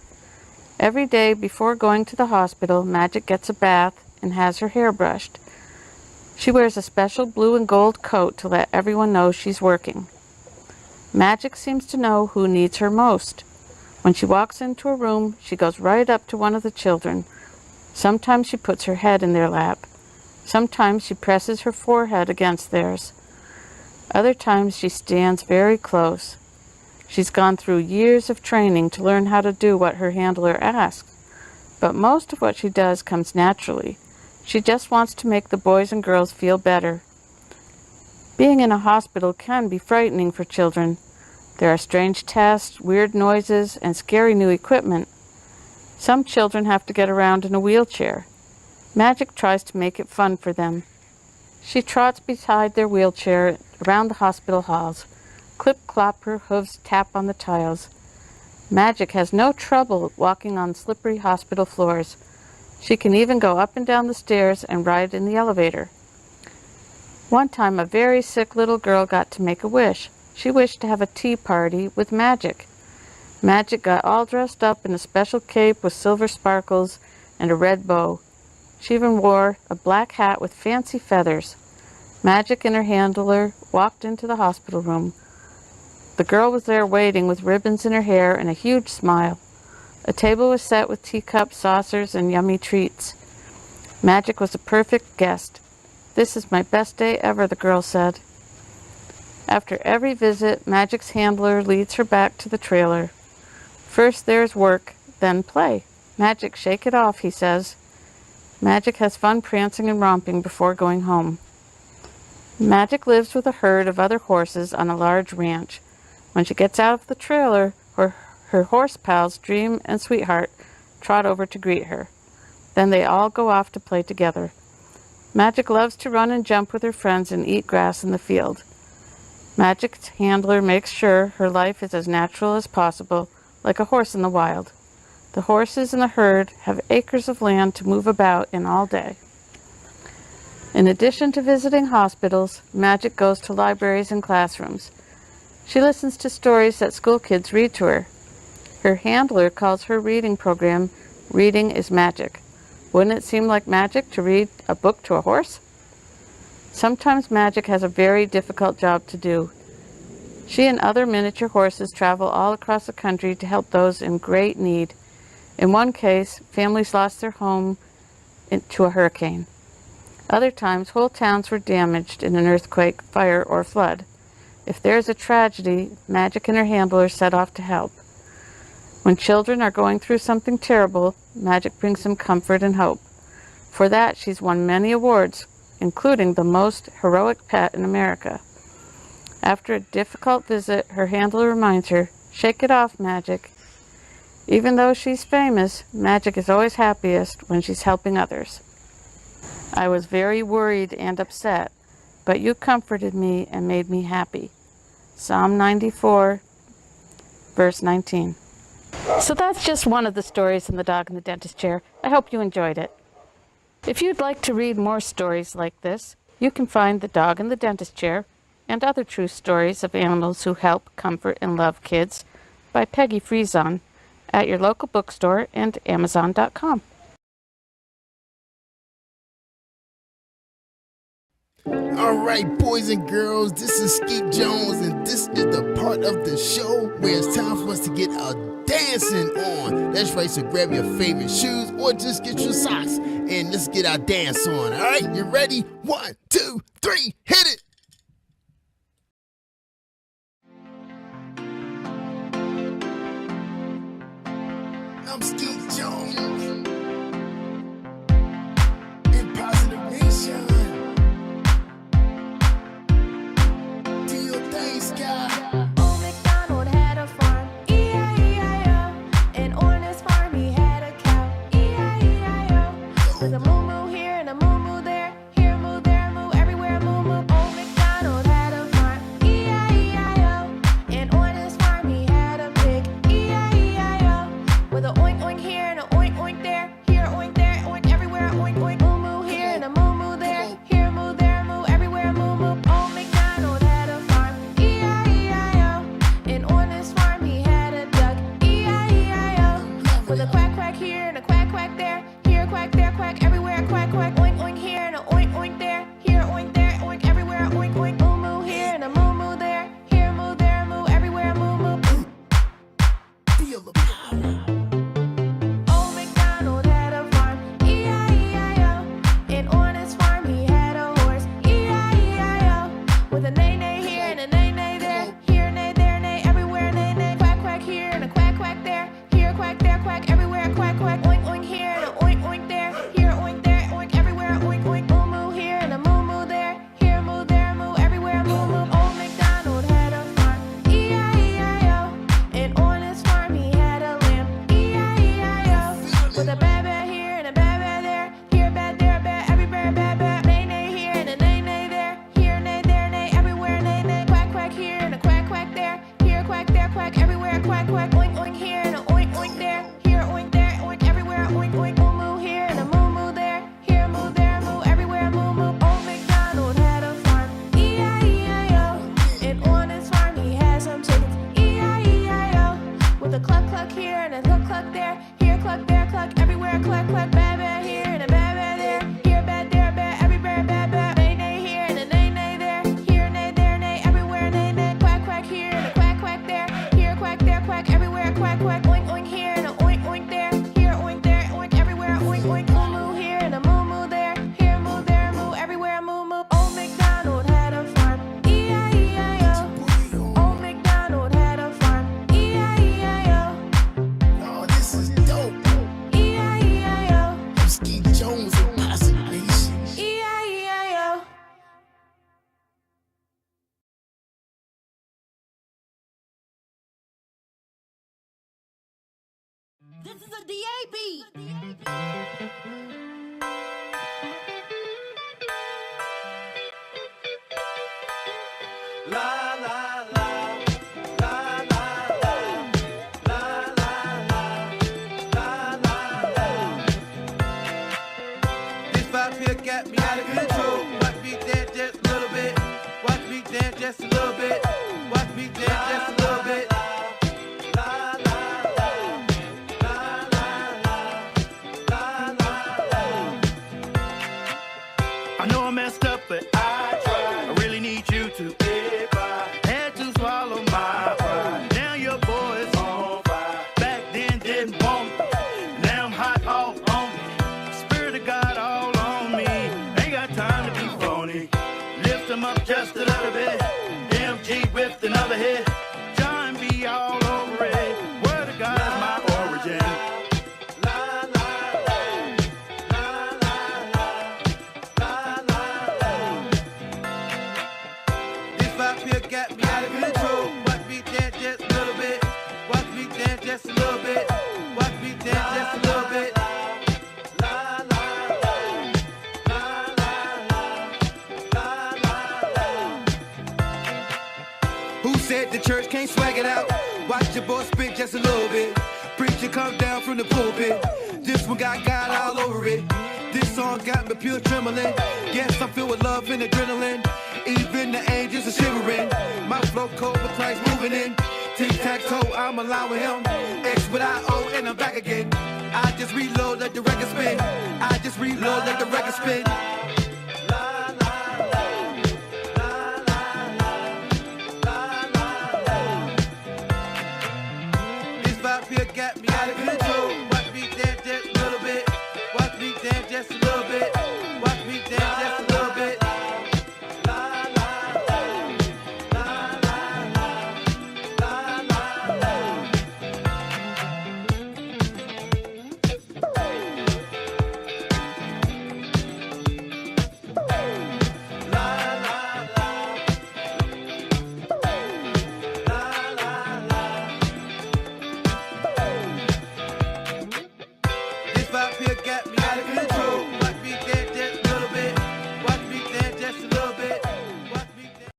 J: Every day before going to the hospital, Magic gets a bath and has her hair brushed. She wears a special blue and gold coat to let everyone know she's working. Magic seems to know who needs her most. When she walks into a room, she goes right up to one of the children. Sometimes she puts her head in their lap. Sometimes she presses her forehead against theirs. Other times she stands very close. She's gone through years of training to learn how to do what her handler asks. But most of what she does comes naturally. She just wants to make the boys and girls feel better. Being in a hospital can be frightening for children. There are strange tests, weird noises, and scary new equipment. Some children have to get around in a wheelchair. Magic tries to make it fun for them. She trots beside their wheelchair around the hospital halls. Clip-clop, her hooves tap on the tiles. Magic has no trouble walking on slippery hospital floors. She can even go up and down the stairs and ride in the elevator. One time, a very sick little girl got to make a wish. She wished to have a tea party with Magic. Magic got all dressed up in a special cape with silver sparkles and a red bow. She even wore a black hat with fancy feathers. Magic and her handler walked into the hospital room. The girl was there waiting with ribbons in her hair and a huge smile. A table was set with teacups, saucers, and yummy treats. Magic was a perfect guest. "This is my best day ever," the girl said. After every visit, Magic's handler leads her back to the trailer. First there's work, then play. "Magic, shake it off," he says. Magic has fun prancing and romping before going home. Magic lives with a herd of other horses on a large ranch. When she gets out of the trailer, her horse pals, Dream and Sweetheart, trot over to greet her. Then they all go off to play together. Magic loves to run and jump with her friends and eat grass in the field. Magic's handler makes sure her life is as natural as possible, like a horse in the wild. The horses in the herd have acres of land to move about in all day. In addition to visiting hospitals, Magic goes to libraries and classrooms. She listens to stories that school kids read to her. Her handler calls her reading program "Reading is Magic." Wouldn't it seem like magic to read a book to a horse? Sometimes Magic has a very difficult job to do. She and other miniature horses travel all across the country to help those in great need. In one case, families lost their home to a hurricane. Other times, whole towns were damaged in an earthquake, fire, or flood. If there is a tragedy, Magic and her handler set off to help. When children are going through something terrible, Magic brings them comfort and hope. For that, she's won many awards, including the most heroic pet in America. After a difficult visit, her handler reminds her, "Shake it off, Magic." Even though she's famous, Magic is always happiest when she's helping others. I was very worried and upset, but you comforted me and made me happy. Psalm 94, verse 19. So that's just one of the stories in The Dog in the Dentist Chair. I hope you enjoyed it. If you'd like to read more stories like this, you can find The Dog in the Dentist Chair and other true stories of animals who help, comfort, and love kids by Peggy Friesen at your local bookstore and Amazon.com.
C: All right, boys and girls, this is Skeet Jones, and this is the part of the show where it's time for us to get a dancing on. That's right, so grab your favorite shoes or just get your socks and let's get our dance on. All right, you ready? 1, 2, 3, hit it! I'm Skeet Jones in Positive Nation. Do your thing, Sky.
H: Old MacDonald had a farm, E-I-E-I-O. And on his farm he had a cow, E-I-E-I-O. With a moo-moo here and a moo-moo there, here a moo, there a moo, everywhere a moo-moo. Old MacDonald had a farm, E-I-E-I-O. And on his farm he had a pig, E-I-E-I-O. With a oink oink here and a oink oink there, here a oink, there a oink, everywhere a oink oink. Moo-moo here and a moo-moo there, here a moo, there a moo, everywhere a moo-moo. Old MacDonald had a farm, E-I-E-I-O. And on his farm he had a duck, E-I-E-I-O. With a quack quack here and a quack quack there, here a quack, there a quack, everywhere a quack quack. Oink oink here and a oink oink there, here a oink, there a oink, everywhere a oink oink. Moo-moo here and a moo-moo there, here a moo, there a moo, everywhere a moo-moo.
C: Feel the power.
H: Old MacDonald had a farm, E-I-E-I-O. And on his farm he had a horse, E-I-E-I-O. With a neigh-neigh here and a neigh-neigh there, here a neigh, there a neigh, everywhere a neigh-neigh. Quack quack here and a quack quack there, here a quack, there a quack, everywhere a quack quack. Oink oink here and a oink oink there, here a oink, there a oink, everywhere a oink oink. Moo-moo here and a moo-moo there, here a moo, there a moo, everywhere a moo-moo. Old MacDonald had a farm, E-I-E-I-O. And on his farm he had a lamb, E-I-E-I-O. With a ba-ba here and a ba-ba there, here a ba, there a ba, everywhere a ba-ba. Neigh-neigh here and a neigh-neigh there, here a neigh, there a neigh, everywhere a neigh-neigh. Quack quack here and a quack quack there, here a quack, there a quack, everywhere a quack quack. Oink oink here and a oink oink there, here a oink, there a oink, everywhere a oink oink. Moo-moo here and a moo-moo there, here a moo, there a moo, everywhere a moo-moo. Old MacDonald had a farm, E-I-E-I-O. And on his farm he had some chickens, E-I-E-I-O. With a cluck cluck here and a cluck cluck there, here a cluck, there a cluck, everywhere a cluck cluck. Ba-ba here and a ba-ba there, here a ba, there a ba, everywhere a ba-ba. Neigh-neigh here and a neigh-neigh there, here a neigh, there a neigh, everywhere a neigh-neigh. Quack quack here and a quack quack there, here a quack, there a quack, everywhere a quack quack. Oink oink here and a oink oink there, here a oink, there a oink, everywhere a oink oink. Moo-moo here and a moo-moo there, here a moo, there a moo, everywhere a moo-moo. Old MacDonald had a farm, E-I-E-I-O. Old MacDonald had a farm, E-I-E-I-O.
C: Oh, this is dope.
H: E-I-E-I-O.
C: I'm Skeet Jones in Positive Nation.
H: E-I-E-I-O.
A: This is a DAB.
G: La la la, la la la, la la la, la la la. This vibe here got me out of control. Watch me dance just a little bit. Watch me dance just a little bit. Watch me dance just a little bit. La la la, la la la, la la la. I know I messed up, but I tried. I really need you to. If I had to swallow my pride, now your boy is on fire. Back then didn't want me, now I'm hot all on me. Spirit of God all on me. Ain't got time to be phony. Lift them up just a little bit. MG with here got me out of control. Watch me dance just a little bit. Watch me dance just a little bit. Watch me dance just a little bit. Who said the church can't swag it out? Watch your boy spit just a little bit. Preacher come down from the pulpit. This one got God all over it. This song got me pure trembling. Yes, I'm filled with love and adrenaline. Even the angels are shivering. My flow cold with Christ moving in. Tic-tac-toe, I'm allowing him. X with I-O and I'm back again. I just reload, let the record spin. I just reload, let the record spin. This vibe here got me out of control. Watch me dance just a little bit. Watch me dance just a little bit. Watch me dance just a little bit. This vibe here got me out of control. Watch me dance just a little bit. Watch me dance just a little bit. Watch me dance.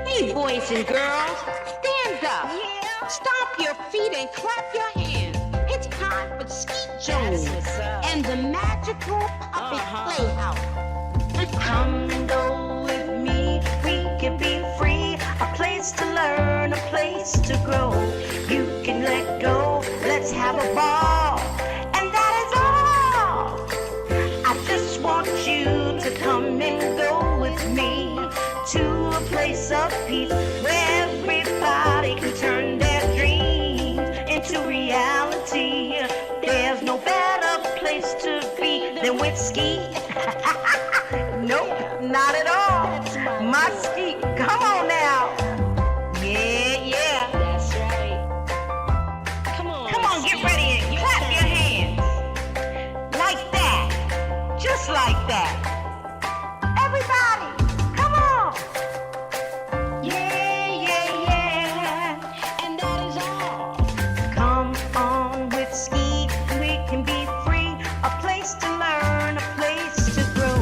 A: Hey, boys and girls, stand up. Stomp your feet and clap your hands. It's time for Skeet Jones and the magical puppet playhouse.
B: Come and go with me, we can be free. A place to learn, a place to grow. You can let go, let's have a ball. And that is all. I just want you to come and go with me to a place of peace where everybody can turn their dreams into reality. There's no better place to be than with Skeet. Nope, not at all. My Skeet, come on now. Yeah, yeah.
A: That's right. Come on,
B: Get ready and clap your hands. Like that. Just like that. Everybody, come on. Yeah, yeah, yeah.
A: and that is all.
B: Come on with Skeet, we can be free. A place to learn, a place to grow.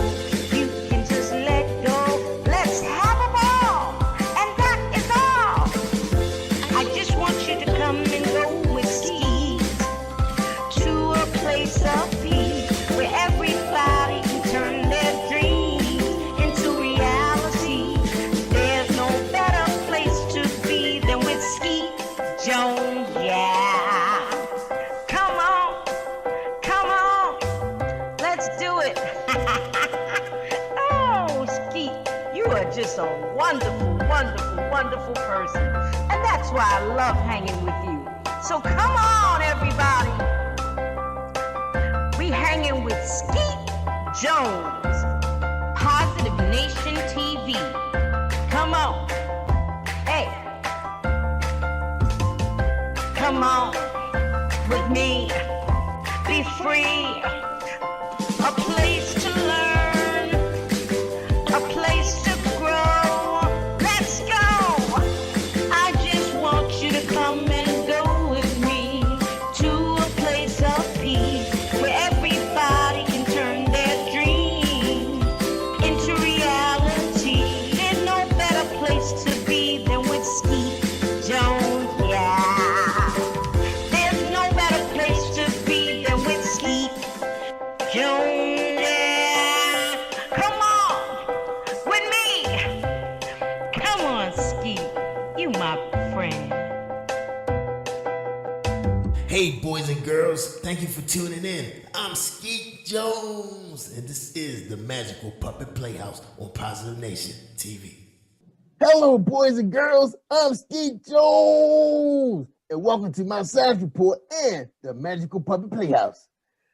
B: You can just let go. Let's have a ball. And that is all. I just want you to come and go with Skeet to a place of peace where everybody can turn their dreams into reality. There's no better place to be than with Skeet Jones, yeah. Come on, let's do it. Oh, Skeet, you are just a wonderful, wonderful, wonderful person. And that's why I love hanging with you. So come on, everybody. We hanging with Skeet Jones, Positive Nation TV. Come on. Hey. Come on with me. Be free. A place to learn. A place to grow. Let's go. I just want you to come and go with me to a place of peace where everybody can turn their dreams into reality. There's no better place to be than with Skeet Jones, yeah. There's no better place to be than with Skeet Jones, yeah. Come on with me. Come on, Skeet. You my friend.
C: Hey, boys and girls, thank you for tuning in. I'm Skeet Jones, and this is the Magical Puppet Playhouse on Positive Nation TV.
D: Hello, boys and girls. I'm Skeet Jones, and welcome to my science report and the Magical Puppet Playhouse.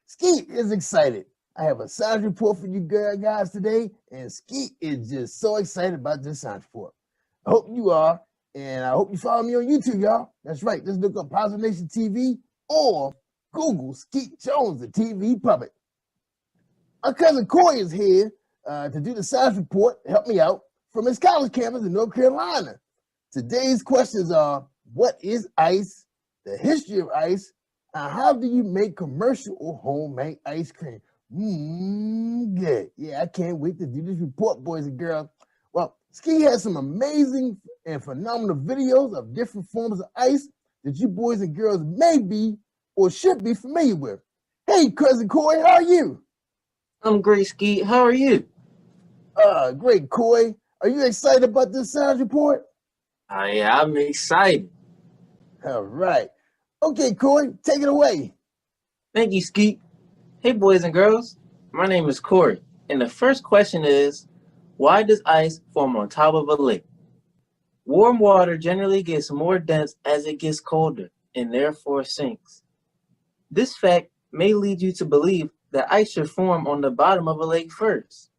D: Skeet is excited I have a science report for you guys today, and Skeet is just so excited about this science report. I hope you are, and I hope you follow me on YouTube, y'all. That's right. Just look up Positive Nation TV or Google Skeet Jones, the TV puppet. My cousin Corey is here to do the science report, help me out, from his college campus in North Carolina. Today's questions are, what is ice, the history of ice, and how do you make commercial or homemade ice cream? Good. Yeah, I can't wait to do this report, boys and girls. Well, Ski has some amazing and phenomenal videos of different forms of ice that you boys and girls may be or should be familiar with. Hey, cousin Corey, how are you?
K: I'm great, Skeet. How are you?
D: Great, Corey. Are you excited about this science report?
K: Yeah, I'm excited.
D: All right. Okay, Corey, take it away.
K: Thank you, Skeet. Hey, boys and girls. My name is Corey, and the first question is, why does ice form on top of a lake? Warm water generally gets more dense as it gets colder, and therefore sinks. This fact may lead you to believe that ice should form on the bottom of a lake first.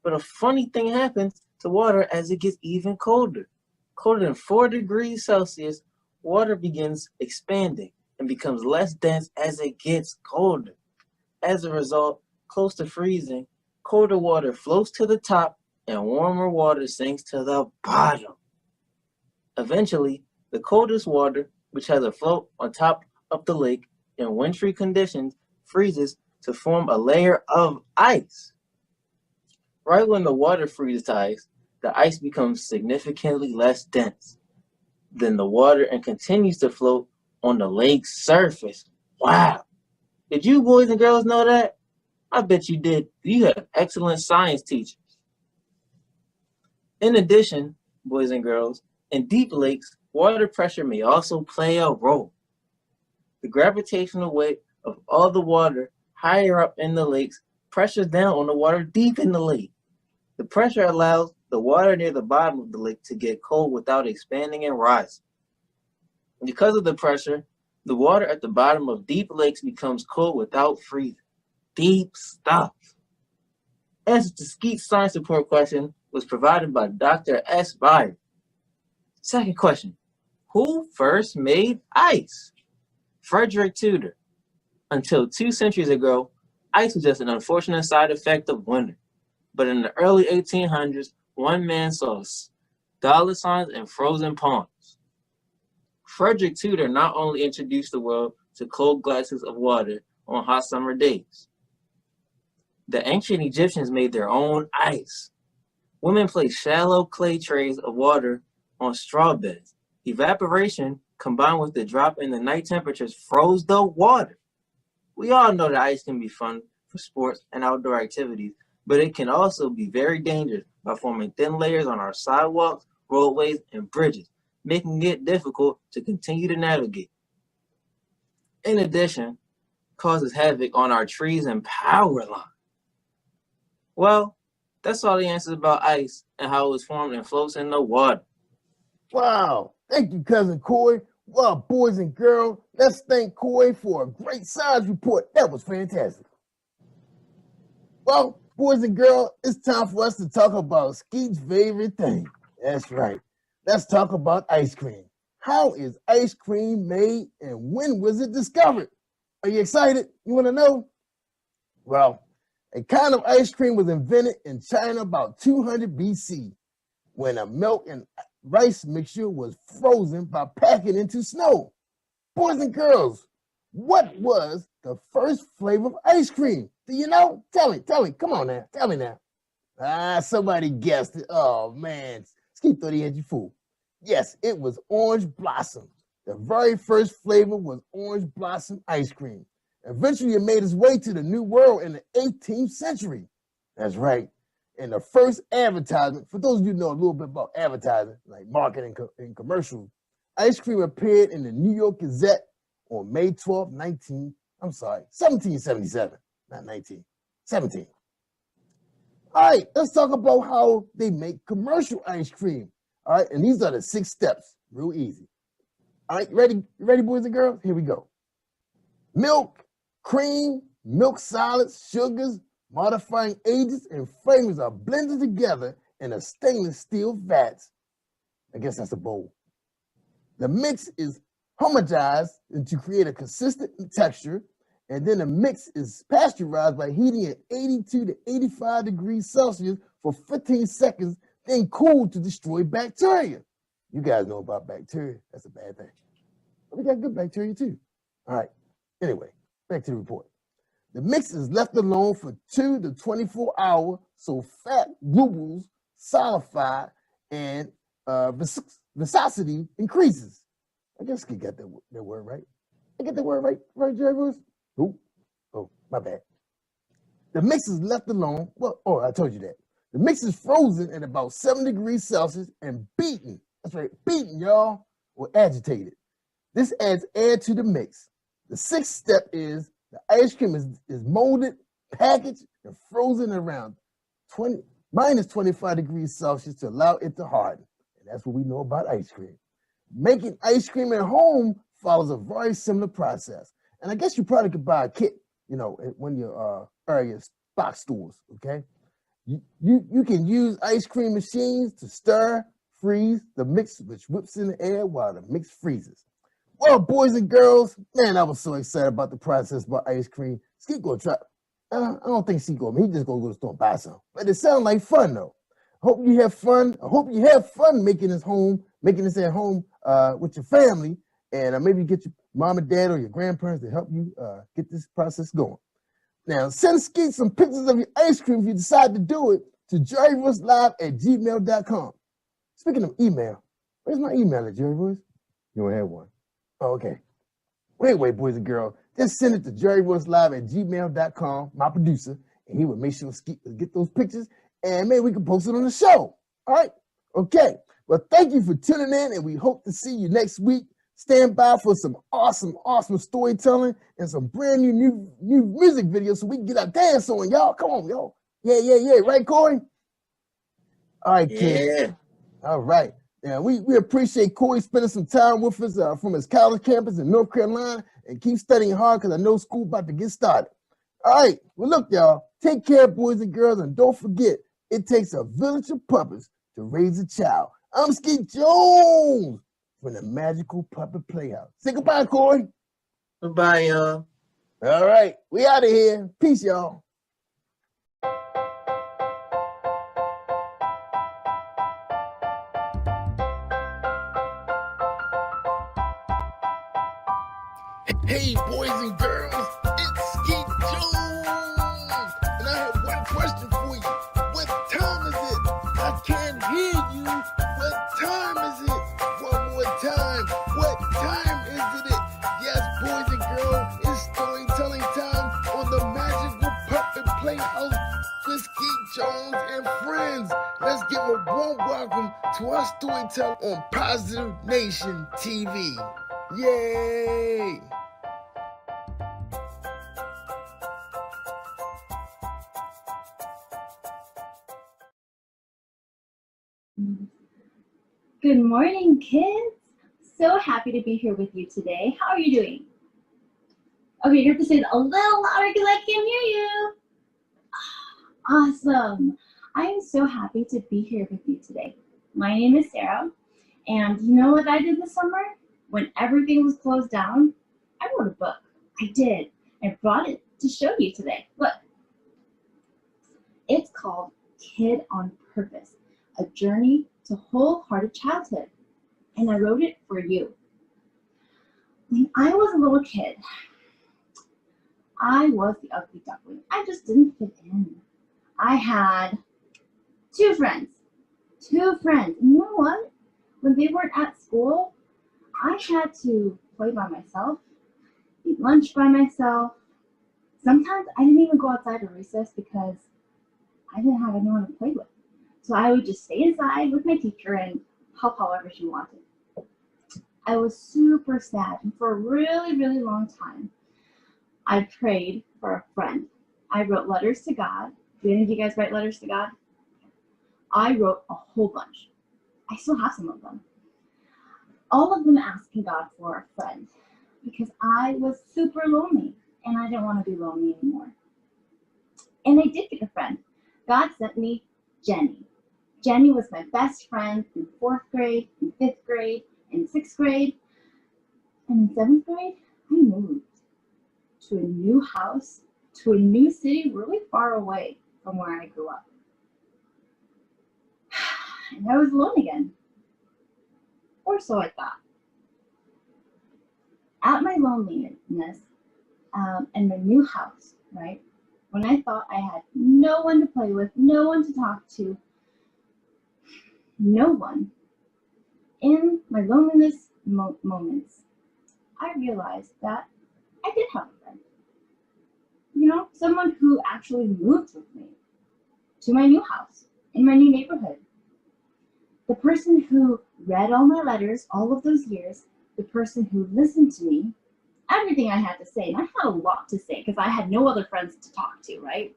K: But a funny thing happens to water as it gets even colder. Colder than 4 degrees Celsius, water begins expanding and becomes less dense as it gets colder. As a result, close to freezing, colder water floats to the top and warmer water sinks to the bottom. Eventually, the coldest water, which has a float on top of the lake in wintry conditions, freezes to form a layer of ice. Right when the water freezes to ice, the ice becomes significantly less dense than the water and continues to float on the lake's surface. Wow! Did you boys and girls know that? I bet you did. You have excellent science teachers. In addition, boys and girls, in deep lakes, water pressure may also play a role. The gravitational weight of all the water higher up in the lakes pressures down on the water deep in the lake. The pressure allows the water near the bottom of the lake to get cold without expanding and rising. Because of the pressure, the water at the bottom of deep lakes becomes cold without freezing. Deep stuff. Answer to Skeet's science report question was provided by Dr. S. Byron. Second question, who first made ice? Frederick Tudor. Until 2 centuries ago, ice was just an unfortunate side effect of winter. But in the early 1800s, one man saw dollar signs and frozen ponds. Frederick Tudor not only introduced the world to cold glasses of water on hot summer days. The ancient Egyptians made their own ice. Women placed shallow clay trays of water on straw beds. Evaporation, combined with the drop in the night temperatures, froze the water. We all know that ice can be fun for sports and outdoor activities, but it can also be very dangerous by forming thin layers on our sidewalks, roadways, and bridges, making it difficult to continue to navigate. In addition, causes havoc on our trees and power lines. Well, that's all the answers about ice and how it was formed and floats in the water.
D: Wow. Thank you, cousin Corey. Well, boys and girls, let's thank Corey for a great science report. That was fantastic. Well, boys and girls, it's time for us to talk about Skeet's favorite thing. That's right. Let's talk about ice cream. How is ice cream made and when was it discovered? Are you excited? You want to know? Well, a kind of ice cream was invented in China about 200 BC when a milk and rice mixture was frozen by packing into snow. Boys and girls, what was the first flavor of ice cream? Do you know? Tell me. Come on now. Tell me now. Somebody guessed it. Oh, man. Skeet thought he had you fooled. Yes, it was orange blossom. The very first flavor was orange blossom ice cream. Eventually, it made its way to the New World in the 18th century. That's right. And the first advertisement, for those of you who know a little bit about advertising, like marketing and commercials, ice cream appeared in the New York Gazette on May 12, 1777, not 19, 17. All right, let's talk about how they make commercial ice cream. All right, and these are the 6 steps, real easy. All right, ready, boys and girls? Here we go. Milk, cream, milk solids, sugars, Modifying agents and flavors are blended together in a stainless steel vat. I guess that's a bowl. The mix is homogenized to create a consistent texture, and then the mix is pasteurized by heating at 82 to 85 degrees Celsius for 15 seconds, then cooled to destroy bacteria. You guys know about bacteria. That's a bad thing. But we got good bacteria too. All right. Anyway, back to the report. The mix is left alone for 2 to 24 hours so fat globules solidify and viscosity increases. I guess I got that word right. I get the word right, Jerry? Oh, my bad. The mix is left alone. Well, I told you that. The mix is frozen at about 7 degrees Celsius and beaten. That's right, beaten, y'all, or agitated. This adds air to the mix. The sixth step is the ice cream is molded, packaged, and frozen around minus 25 degrees Celsius to allow it to harden. And that's what we know about ice cream. Making ice cream at home follows a very similar process. And I guess you probably could buy a kit, at one of your area box stores, okay? You can use ice cream machines to stir, freeze the mix, which whips in the air while the mix freezes. Well, boys and girls, man, I was so excited about the process about ice cream. Skeet gonna try. I don't think Skeet gonna. He just gonna go to the store and buy some. But it sounds like fun though. Hope you have fun. I hope you have fun making this at home with your family, and maybe get your mom and dad or your grandparents to help you get this process going. Now, send Skeet some pictures of your ice cream if you decide to do it to jerryvoicelive@gmail.com. Speaking of email, where's my email at Jerry Voice? You don't have one. Oh, okay. Wait, boys and girls. Just send it to jerryvoicelive@gmail.com, my producer, and he will make sure Skeet will get those pictures, and maybe we can post it on the show. All right? Okay. Well, thank you for tuning in, and we hope to see you next week. Stand by for some awesome storytelling and some brand new music videos so we can get our dance on, y'all. Come on, y'all. Yeah. Right, Corey? All right, kids.
K: Yeah.
D: All right. Yeah, we appreciate Corey spending some time with us from his college campus in North Carolina, and keep studying hard because I know school about to get started. All right. Well, look, y'all. Take care, boys and girls, and don't forget, it takes a village of puppets to raise a child. I'm Skeet Jones from the Magical Puppet Playhouse. Say goodbye, Corey.
K: Goodbye, y'all.
D: All right. We out of here. Peace, y'all. Hey, boys and girls, it's Skeet Jones, and I have one question for you. What time is it? I can't hear you. What time is it? One more time. What time is it? Yes, boys and girls, it's storytelling time on the Magical Puppet Playhouse with Skeet Jones and friends. Let's give a warm welcome to our storyteller on Positive Nation TV. Yay!
L: Good morning, kids. So happy to be here with you today. How are you doing? Okay, you have to say it a little louder because I can't hear you. Awesome. I am so happy to be here with you today. My name is Sarah, and you know what I did this summer? When everything was closed down, I wrote a book. I did. I brought it to show you today. Look. It's called Kid on Purpose, A Journey to Wholehearted Childhood, and I wrote it for you. When I was a little kid, I was the ugly duckling. I just didn't fit in. I had two friends. And you know what? When they weren't at school, I had to play by myself, eat lunch by myself. Sometimes I didn't even go outside at recess because I didn't have anyone to play with. So I would just stay inside with my teacher and help however she wanted. I was super sad, and for a really, really long time, I prayed for a friend. I wrote letters to God. Do any of you guys write letters to God? I wrote a whole bunch. I still have some of them. All of them asking God for a friend because I was super lonely and I didn't want to be lonely anymore. And I did get a friend. God sent me Jenny. Jenny was my best friend in 4th grade, in 5th grade, in 6th grade, and in 7th grade, I moved to a new house, to a new city really far away from where I grew up. And I was alone again. Or so I thought. At my loneliness and my new house, right? When I thought I had no one to play with, no one to talk to, no one, in my loneliness moments, I realized that I did have a friend. You know, someone who actually moved with me to my new house, in my new neighborhood. The person who read all my letters all of those years, the person who listened to me, everything I had to say, and I had a lot to say because I had no other friends to talk to, right?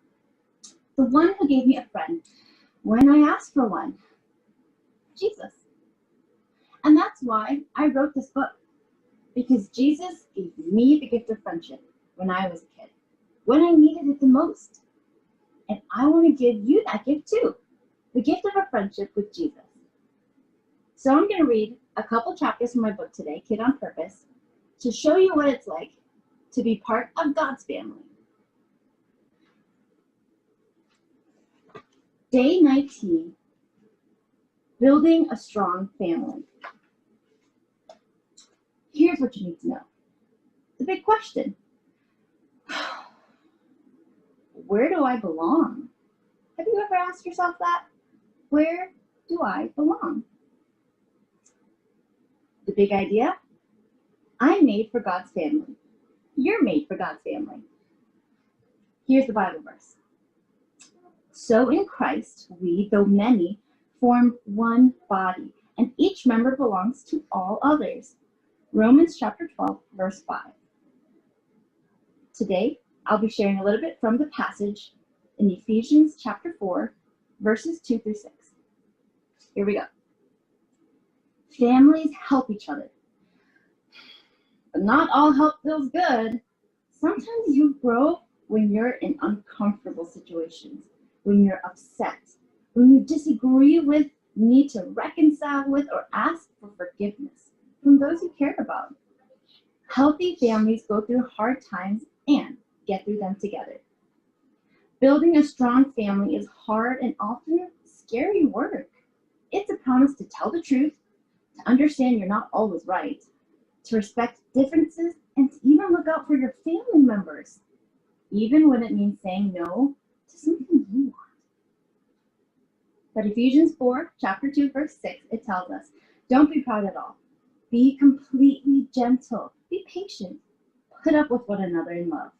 L: The one who gave me a friend when I asked for one, Jesus. And that's why I wrote this book, because Jesus gave me the gift of friendship when I was a kid, when I needed it the most. And I want to give you that gift too, the gift of a friendship with Jesus. So I'm going to read a couple chapters from my book today, Kid on Purpose, to show you what it's like to be part of God's family. Day 19, building a strong family. Here's what you need to know. The big question. Where do I belong? Have you ever asked yourself that? Where do I belong? The big idea. I'm made for God's family. You're made for God's family. Here's the Bible verse. So in Christ, we, though many, form one body, and each member belongs to all others. Romans chapter 12, verse 5. Today, I'll be sharing a little bit from the passage in Ephesians chapter 4, verses 2 through 6. Here we go. Families help each other. But not all help feels good. Sometimes you grow when you're in uncomfortable situations, when you're upset, when you disagree with, need to reconcile with, or ask for forgiveness from those you care about. Healthy families go through hard times and get through them together. Building a strong family is hard and often scary work. It's a promise to tell the truth, to understand you're not always right, to respect differences, and to even look out for your family members, even when it means saying no to something you want. But Ephesians 4, chapter 2, verse 6, it tells us, don't be proud at all. Be completely gentle. Be patient. Put up with one another in love.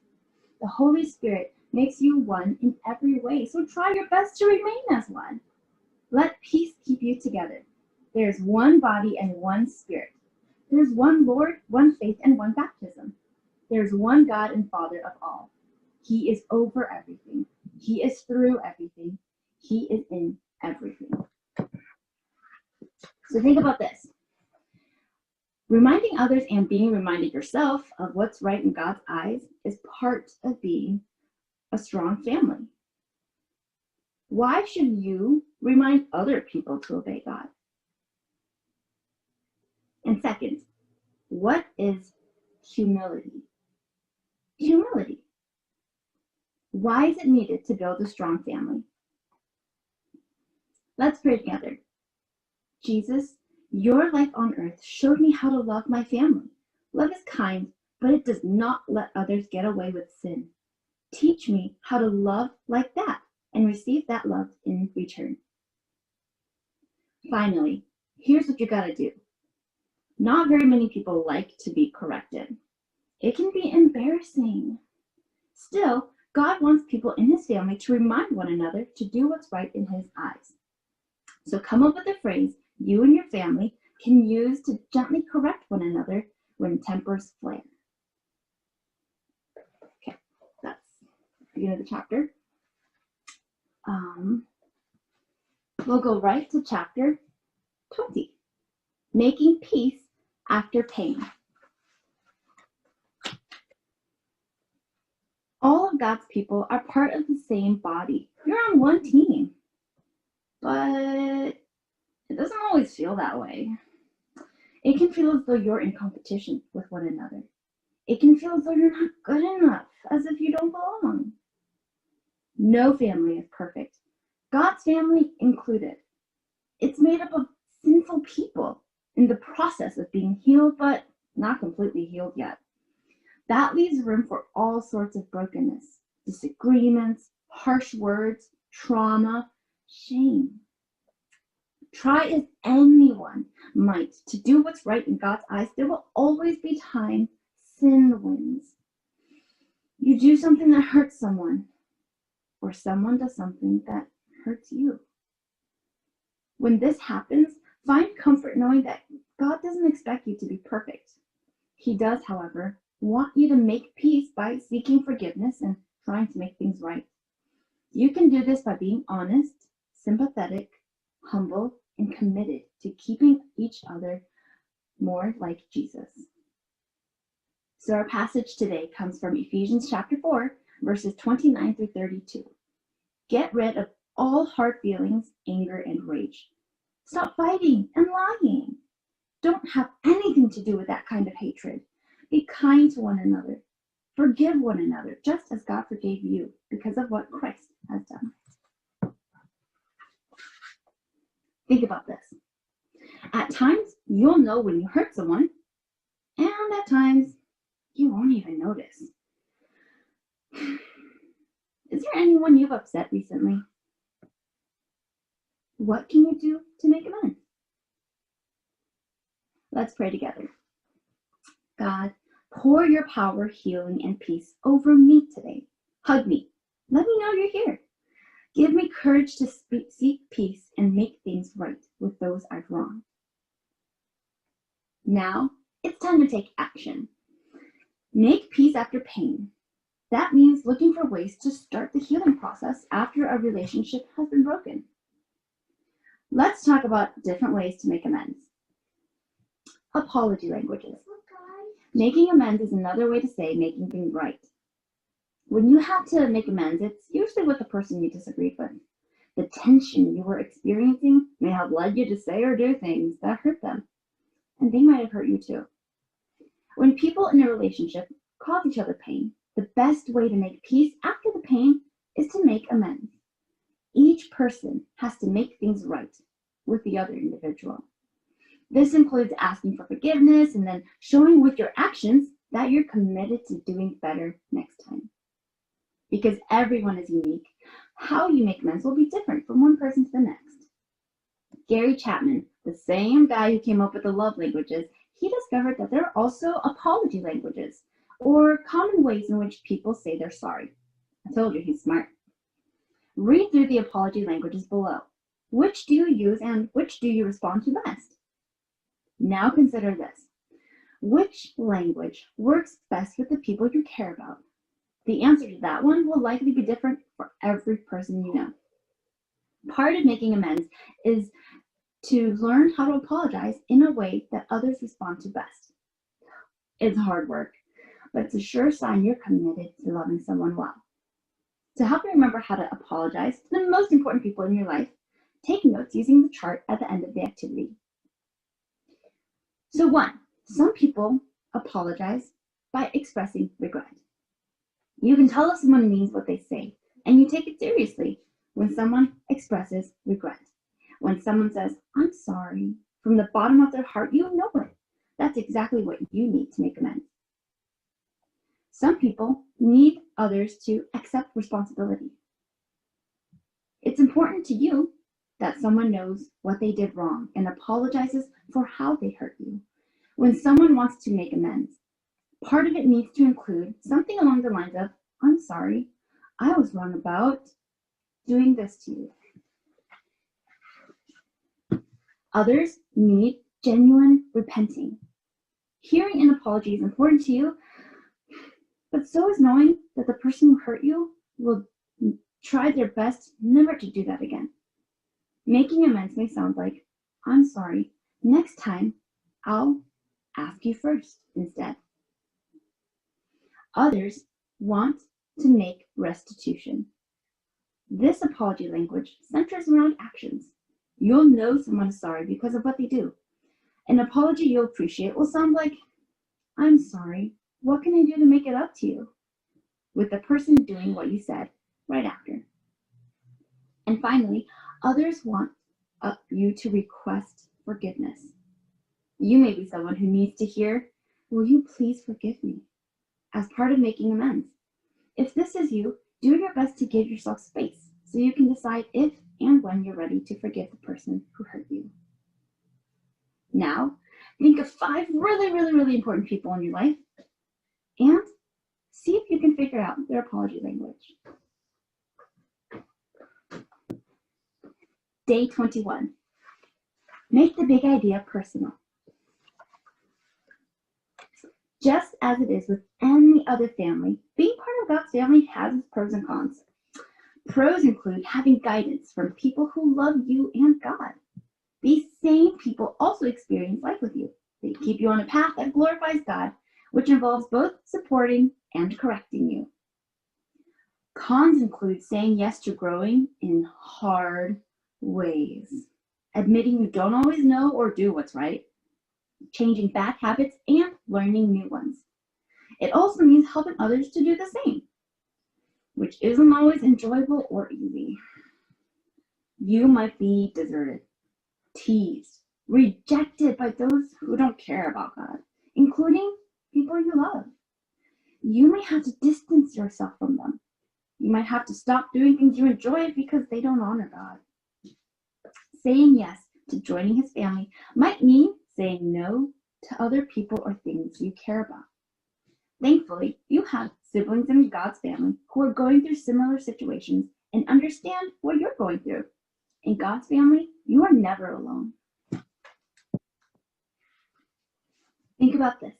L: The Holy Spirit makes you one in every way, so try your best to remain as one. Let peace keep you together. There is one body and one Spirit. There is one Lord, one faith, and one baptism. There is one God and Father of all. He is over everything. He is through everything. He is in everything. So think about this. Reminding others and being reminded yourself of what's right in God's eyes is part of being a strong family. Why should you remind other people to obey God? And second, what is humility? Humility. Why is it needed to build a strong family? Let's pray together. Jesus, your life on earth showed me how to love my family. Love is kind, but it does not let others get away with sin. Teach me how to love like that and receive that love in return. Finally, here's what you gotta do. Not very many people like to be corrected. It can be embarrassing. Still, God wants people in his family to remind one another to do what's right in his eyes. So come up with a phrase you and your family can use to gently correct one another when tempers flare. Okay, that's the beginning of the chapter. We'll go right to chapter 20, making peace after pain. All of God's people are part of the same body. You're on one team. But it doesn't always feel that way. It can feel as though you're in competition with one another. It can feel as though you're not good enough, as if you don't belong. No family is perfect, God's family included. It's made up of sinful people in the process of being healed, but not completely healed yet. That leaves room for all sorts of brokenness, disagreements, harsh words, trauma, shame. Try as anyone might to do what's right in God's eyes, there will always be time sin wins. You do something that hurts someone, or someone does something that hurts you. When this happens, find comfort knowing that God doesn't expect you to be perfect. He does, however, want you to make peace by seeking forgiveness and trying to make things right. You can do this by being honest, sympathetic, humble, and committed to keeping each other more like Jesus. So our passage today comes from Ephesians chapter 4, verses 29 through 32. Get rid of all hard feelings, anger, and rage. Stop fighting and lying. Don't have anything to do with that kind of hatred. Be kind to one another. Forgive one another, just as God forgave you because of what Christ has done. Think about this. At times, you'll know when you hurt someone, and at times, you won't even notice. Is there anyone you've upset recently? What can you do to make amends? Let's pray together. God, pour your power, healing, and peace over me today. Hug me. Let me know you're here. Give me courage to seek peace and make things right with those I've wronged. Now, it's time to take action. Make peace after pain. That means looking for ways to start the healing process after a relationship has been broken. Let's talk about different ways to make amends. Apology languages. Making amends is another way to say making things right. When you have to make amends, it's usually with the person you disagreed with. The tension you were experiencing may have led you to say or do things that hurt them, and they might have hurt you too. When people in a relationship cause each other pain, the best way to make peace after the pain is to make amends. Each person has to make things right with the other individual. This includes asking for forgiveness and then showing with your actions that you're committed to doing better next time. Because everyone is unique, how you make amends will be different from one person to the next. Gary Chapman, the same guy who came up with the love languages, he discovered that there are also apology languages, or common ways in which people say they're sorry. I told you he's smart. Read through the apology languages below. Which do you use and which do you respond to best? Now consider this. Which language works best with the people you care about? The answer to that one will likely be different for every person you know. Part of making amends is to learn how to apologize in a way that others respond to best. It's hard work, but it's a sure sign you're committed to loving someone well. To help you remember how to apologize to the most important people in your life, take notes using the chart at the end of the activity. So 1, some people apologize by expressing regret. You can tell if someone means what they say, and you take it seriously when someone expresses regret. When someone says, "I'm sorry," from the bottom of their heart, you know it. That's exactly what you need to make amends. Some people need others to accept responsibility. It's important to you that someone knows what they did wrong and apologizes for how they hurt you. When someone wants to make amends, part of it needs to include something along the lines of, "I'm sorry, I was wrong about doing this to you." Others need genuine repenting. Hearing an apology is important to you, but so is knowing that the person who hurt you will try their best never to do that again. Making amends may sound like, "I'm sorry, next time I'll ask you first instead." Others want to make restitution. This apology language centers around actions. You'll know someone is sorry because of what they do. An apology you'll appreciate will sound like, I'm sorry, what can I do to make it up to you? With the person doing what you said right after. And finally, others want you to request forgiveness. You may be someone who needs to hear, will you please forgive me? As part of making amends. If this is you, do your best to give yourself space so you can decide if and when you're ready to forgive the person who hurt you. Now, think of 5 really important people in your life and see if you can figure out their apology language. Day 21. Make the big idea personal. Just as it is with any other family, being part of God's family has its pros and cons. Pros include having guidance from people who love you and God. These same people also experience life with you. They keep you on a path that glorifies God, which involves both supporting and correcting you. Cons include saying yes to growing in hard ways, admitting you don't always know or do what's right, changing bad habits, and learning new ones. It also means helping others to do the same, which isn't always enjoyable or easy. You might be deserted, teased, rejected by those who don't care about God, including people you love. You may have to distance yourself from them. You might have to stop doing things you enjoy because they don't honor God. Saying yes to joining his family might mean saying no to other people or things you care about. Thankfully, you have siblings in God's family who are going through similar situations and understand what you're going through. In God's family, you are never alone. Think about this.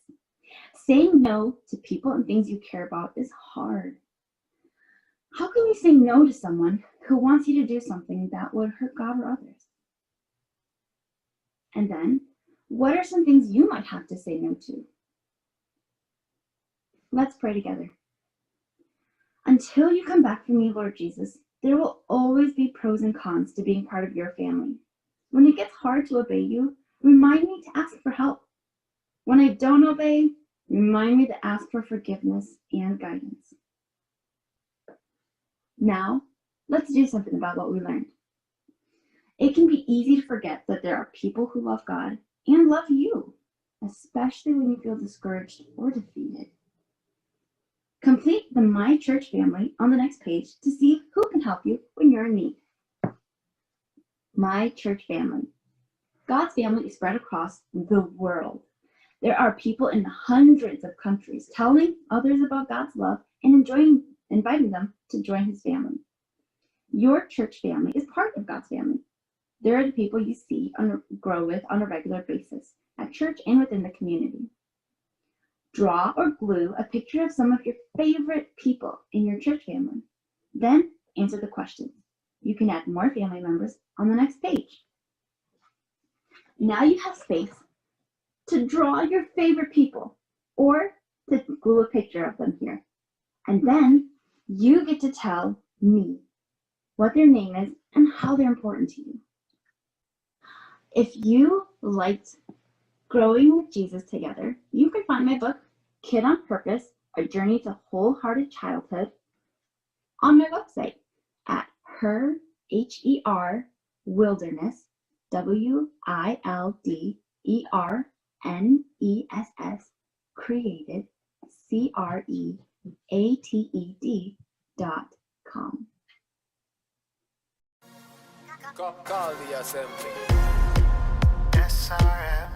L: Saying no to people and things you care about is hard. How can you say no to someone who wants you to do something that would hurt God or others? And then, what are some things you might have to say no to? Let's pray together. Until you come back from me, Lord Jesus, there will always be pros and cons to being part of your family. When it gets hard to obey you, remind me to ask for help. When I don't obey, remind me to ask for forgiveness and guidance. Now, let's do something about what we learned. It can be easy to forget that there are people who love God and love you, especially when you feel discouraged or defeated. Complete the My Church family on the next page to see who can help you when you're in need. My Church family. God's family is spread across the world. There are people in hundreds of countries telling others about God's love and inviting them to join his family. Your church family is part of God's family. There are the people you see grow with on a regular basis at church and within the community. Draw or glue a picture of some of your favorite people in your church family. Then answer the questions. You can add more family members on the next page. Now you have space to draw your favorite people or to glue a picture of them here. And then you get to tell me what their name is and how they're important to you. If you liked Growing with Jesus Together, you can find my book, Kid on Purpose, A Journey to Wholehearted Childhood, on my website at Wilderness, WILDERNESS, created, CREATED.com.
G: Call the assembly. SRM.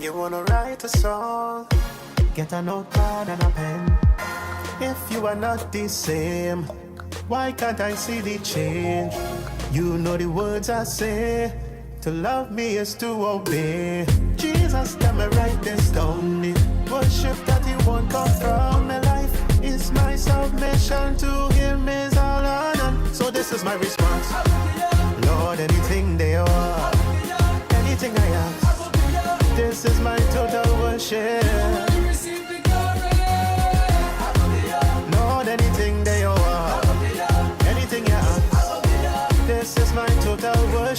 G: You wanna write a song? Get a notepad and a pen. If you are not the same, why can't I see the change? You know the words I say. To love me is to obey. Jesus, let me write this down. The worship that he won't come from my life is my submission to him is all on. So this is my response. Lord, anything they are, anything I ask, this is my total worship.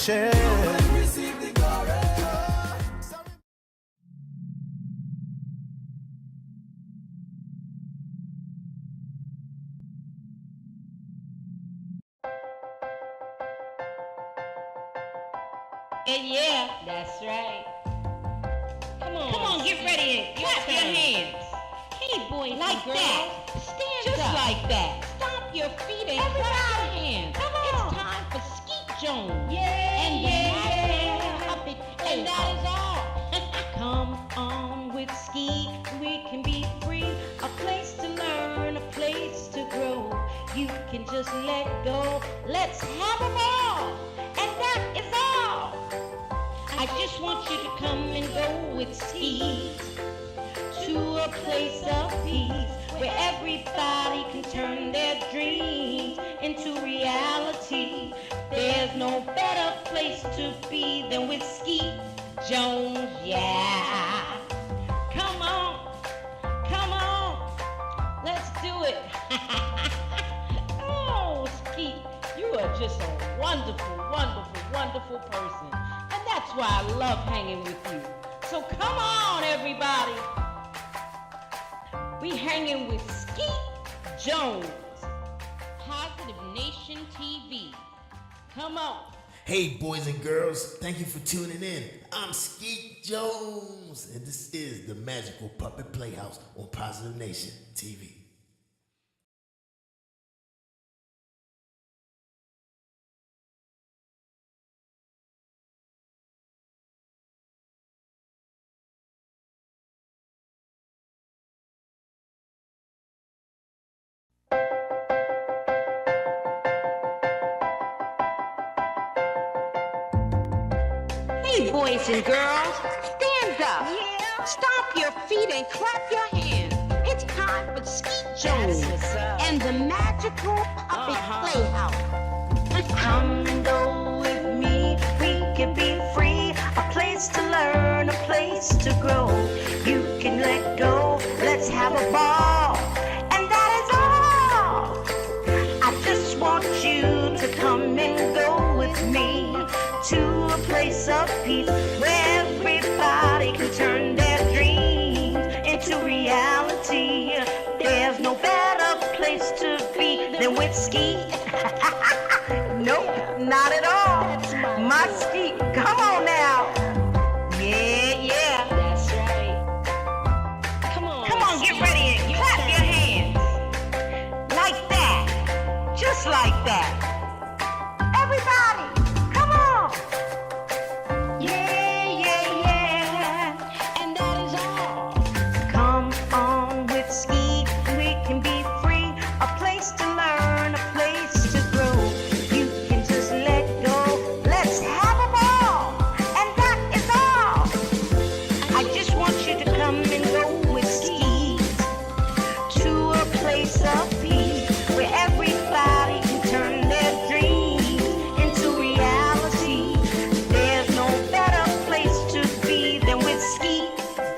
G: share.
A: And yeah, that's right. Come on, get ready and clap your hands. Hey, boys, like and girls, that. Stand just up. Like that. Stomp your feet and clap your hands. Come on. It's time for Skeet Jones. Yeah, and yeah. Puppet Playhouse. And that is all. Come on with Skeet. We can be free. A place to learn, a place to grow. You can just let go. Let's have a ball. And that is all. I just want you to come and go with Skeet to a place of peace where everybody can turn their dreams into reality. There's no better place to be than with Skeet Jones, yeah. Come on, let's do it. Oh, Skeet, you are just a wonderful, wonderful, wonderful person. And that's why I love hanging with you. So come on, everybody. We hanging with Skeet Jones, Positive Nation TV. Come on.
C: Hey, boys and girls, thank you for tuning in. I'm Skeet Jones, and this is the Magical Puppet Playhouse on Positive Nation TV.
A: Hey, boys and girls, stand up. Yeah. Stomp your feet and clap your hands. It's time for Skeet Jones and the Magical Puppet Playhouse.
B: Come and go with me, we can be free. A place to learn, a place to grow. You can let go, let's have a ball. And that is all. I just want you to come and go with me to a place of peace where everybody can turn their dreams into reality. There's no better place to be than with Skeet. Nope, not at all. My Skeet, come on now. Yeah. That's right. Come on, get ready and clap your hands. Like that. Just like that. Everybody. And that is all. Come on with Skeet, we can be free. A place to learn, a place to grow. You can just let go. Let's have a ball. And that is all. I just want you to come and go with Skeet to a place of peace where everybody can turn their dreams into reality. There's no better place to be than with Skeet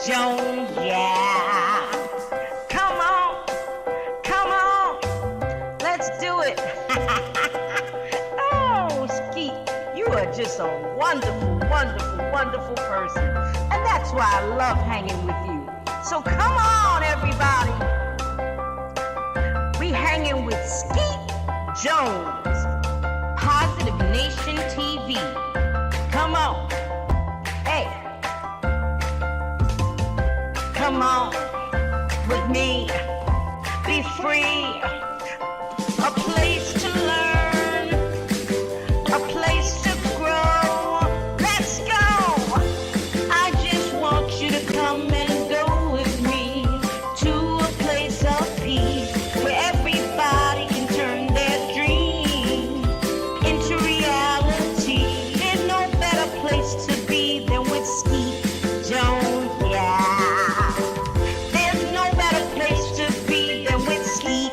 B: Jones, yeah. Come on, let's do it. Oh, Skeet, you are just a wonderful, wonderful, wonderful person. And that's why I love hanging with you. So come on, everybody. We hanging with Skeet Jones, Positive Nation TV. Come on. Hey. Come on with me. Be free. A place to learn. A place to grow. Let's go. I just want you to come and go with me to a place of peace where everybody can turn their dreams into reality. There's no better place to be than with Skeet Jones, yeah. There's no better place to be than with Skeet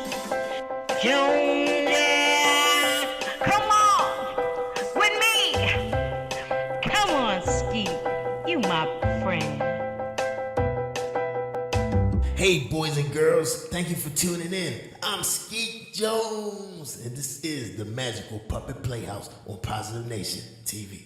C: boys and girls. Thank you for tuning in. I'm Skeet Jones, and this is the Magical Puppet Playhouse on Positive Nation TV.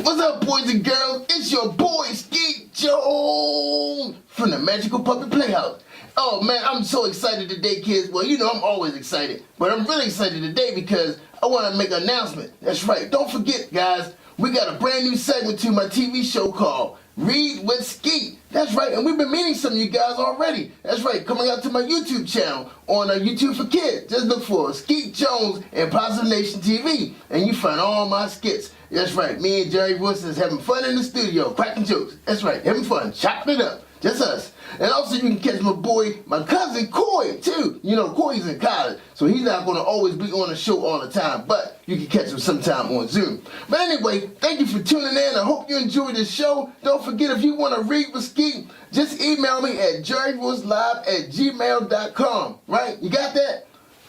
D: What's up, boys and girls? It's your boy, Skeet Jones, from the Magical Puppet Playhouse. Oh, man, I'm so excited today, kids. Well, you know I'm always excited, but I'm really excited today because I want to make an announcement. That's right. Don't forget, guys, we got a brand new segment to my TV show called Read with Skeet. That's right, and we've been meeting some of you guys already. That's right, coming out to my YouTube channel on YouTube for Kids. Just look for Skeet Jones and Positive Nation TV, and you find all my skits. That's right, me and Jerry Wilson is having fun in the studio, cracking jokes. That's right, having fun, chopping it up, just us. And also you can catch my boy, my cousin Coy, too. You know, Coy's in college, so he's not going to always be on the show all the time, but you can catch him sometime on Zoom. But anyway, thank you for tuning in. I hope you enjoyed this show. Don't forget, if you want to read with Skeet, just email me at jerryvoicelive@gmail.com. Right? You got that?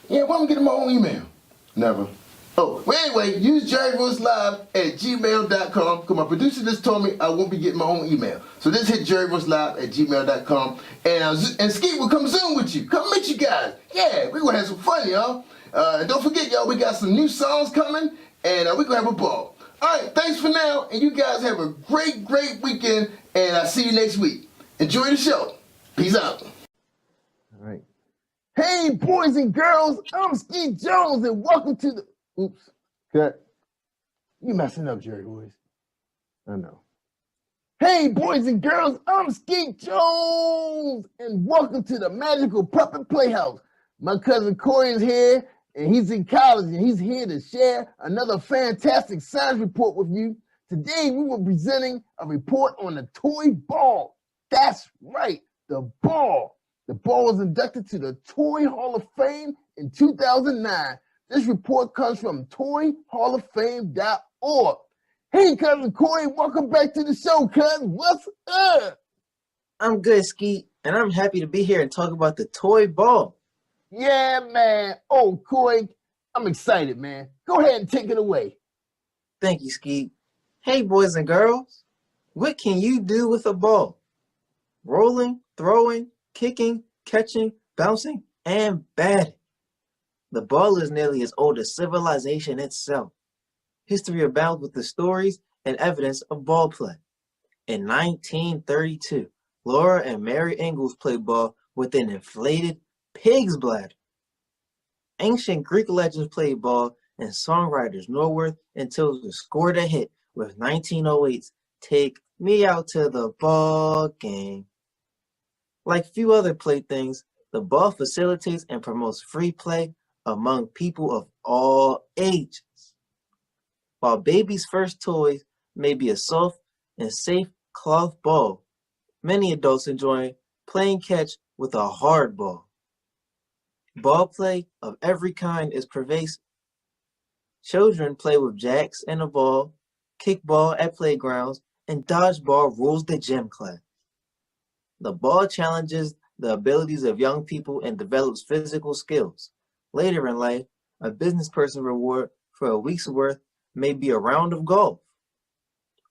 D: Yeah, why don't I get my own email? Never. Oh, well, anyway, use jerryvoicelive@gmail.com because my producer just told me I won't be getting my own email. So just hit jerryvoicelive@gmail.com and Skeet will come Zoom with you. Come meet you guys. Yeah, we're going to have some fun, y'all. Don't forget, y'all, we got some new songs coming and we're going to have a ball. All right, thanks for now, and you guys have a great, great weekend, and I'll see you next week. Enjoy the show. Peace out. All right. Hey, boys and girls, I'm Skeet Jones, and welcome to the... Oops, cut. You messing up, Jerry Boys. I know. Hey, boys and girls, I'm Skeet Jones, and welcome to the Magical Puppet Playhouse. My cousin Corey is here, and he's in college, and he's here to share another fantastic science report with you. Today, we were presenting a report on the toy ball. That's right, the ball. The ball was inducted to the Toy Hall of Fame in 2009. This report comes from toyhalloffame.org. Hey, cousin Corey, welcome back to the show, cousin. What's up?
K: I'm good, Skeet, and I'm happy to be here and talk about the toy ball.
D: Yeah, man. Oh, Corey, I'm excited, man. Go ahead and take it away.
K: Thank you, Skeet. Hey, boys and girls, what can you do with a ball? Rolling, throwing, kicking, catching, bouncing, and batting. The ball is nearly as old as civilization itself. History abounds with the stories and evidence of ball play. In 1932, Laura and Mary Ingalls played ball with an inflated pig's bladder. Ancient Greek legends played ball, and songwriters Norworth and Tilson scored a hit with 1908's Take Me Out to the Ball Game. Like few other playthings, the ball facilitates and promotes free play among people of all ages. While babies' first toys may be a soft and safe cloth ball, many adults enjoy playing catch with a hard ball. Ball play of every kind is pervasive. Children play with jacks and a ball, kickball at playgrounds, and dodgeball rules the gym class. The ball challenges the abilities of young people and develops physical skills. Later in life, a business person reward for a week's worth may be a round of golf.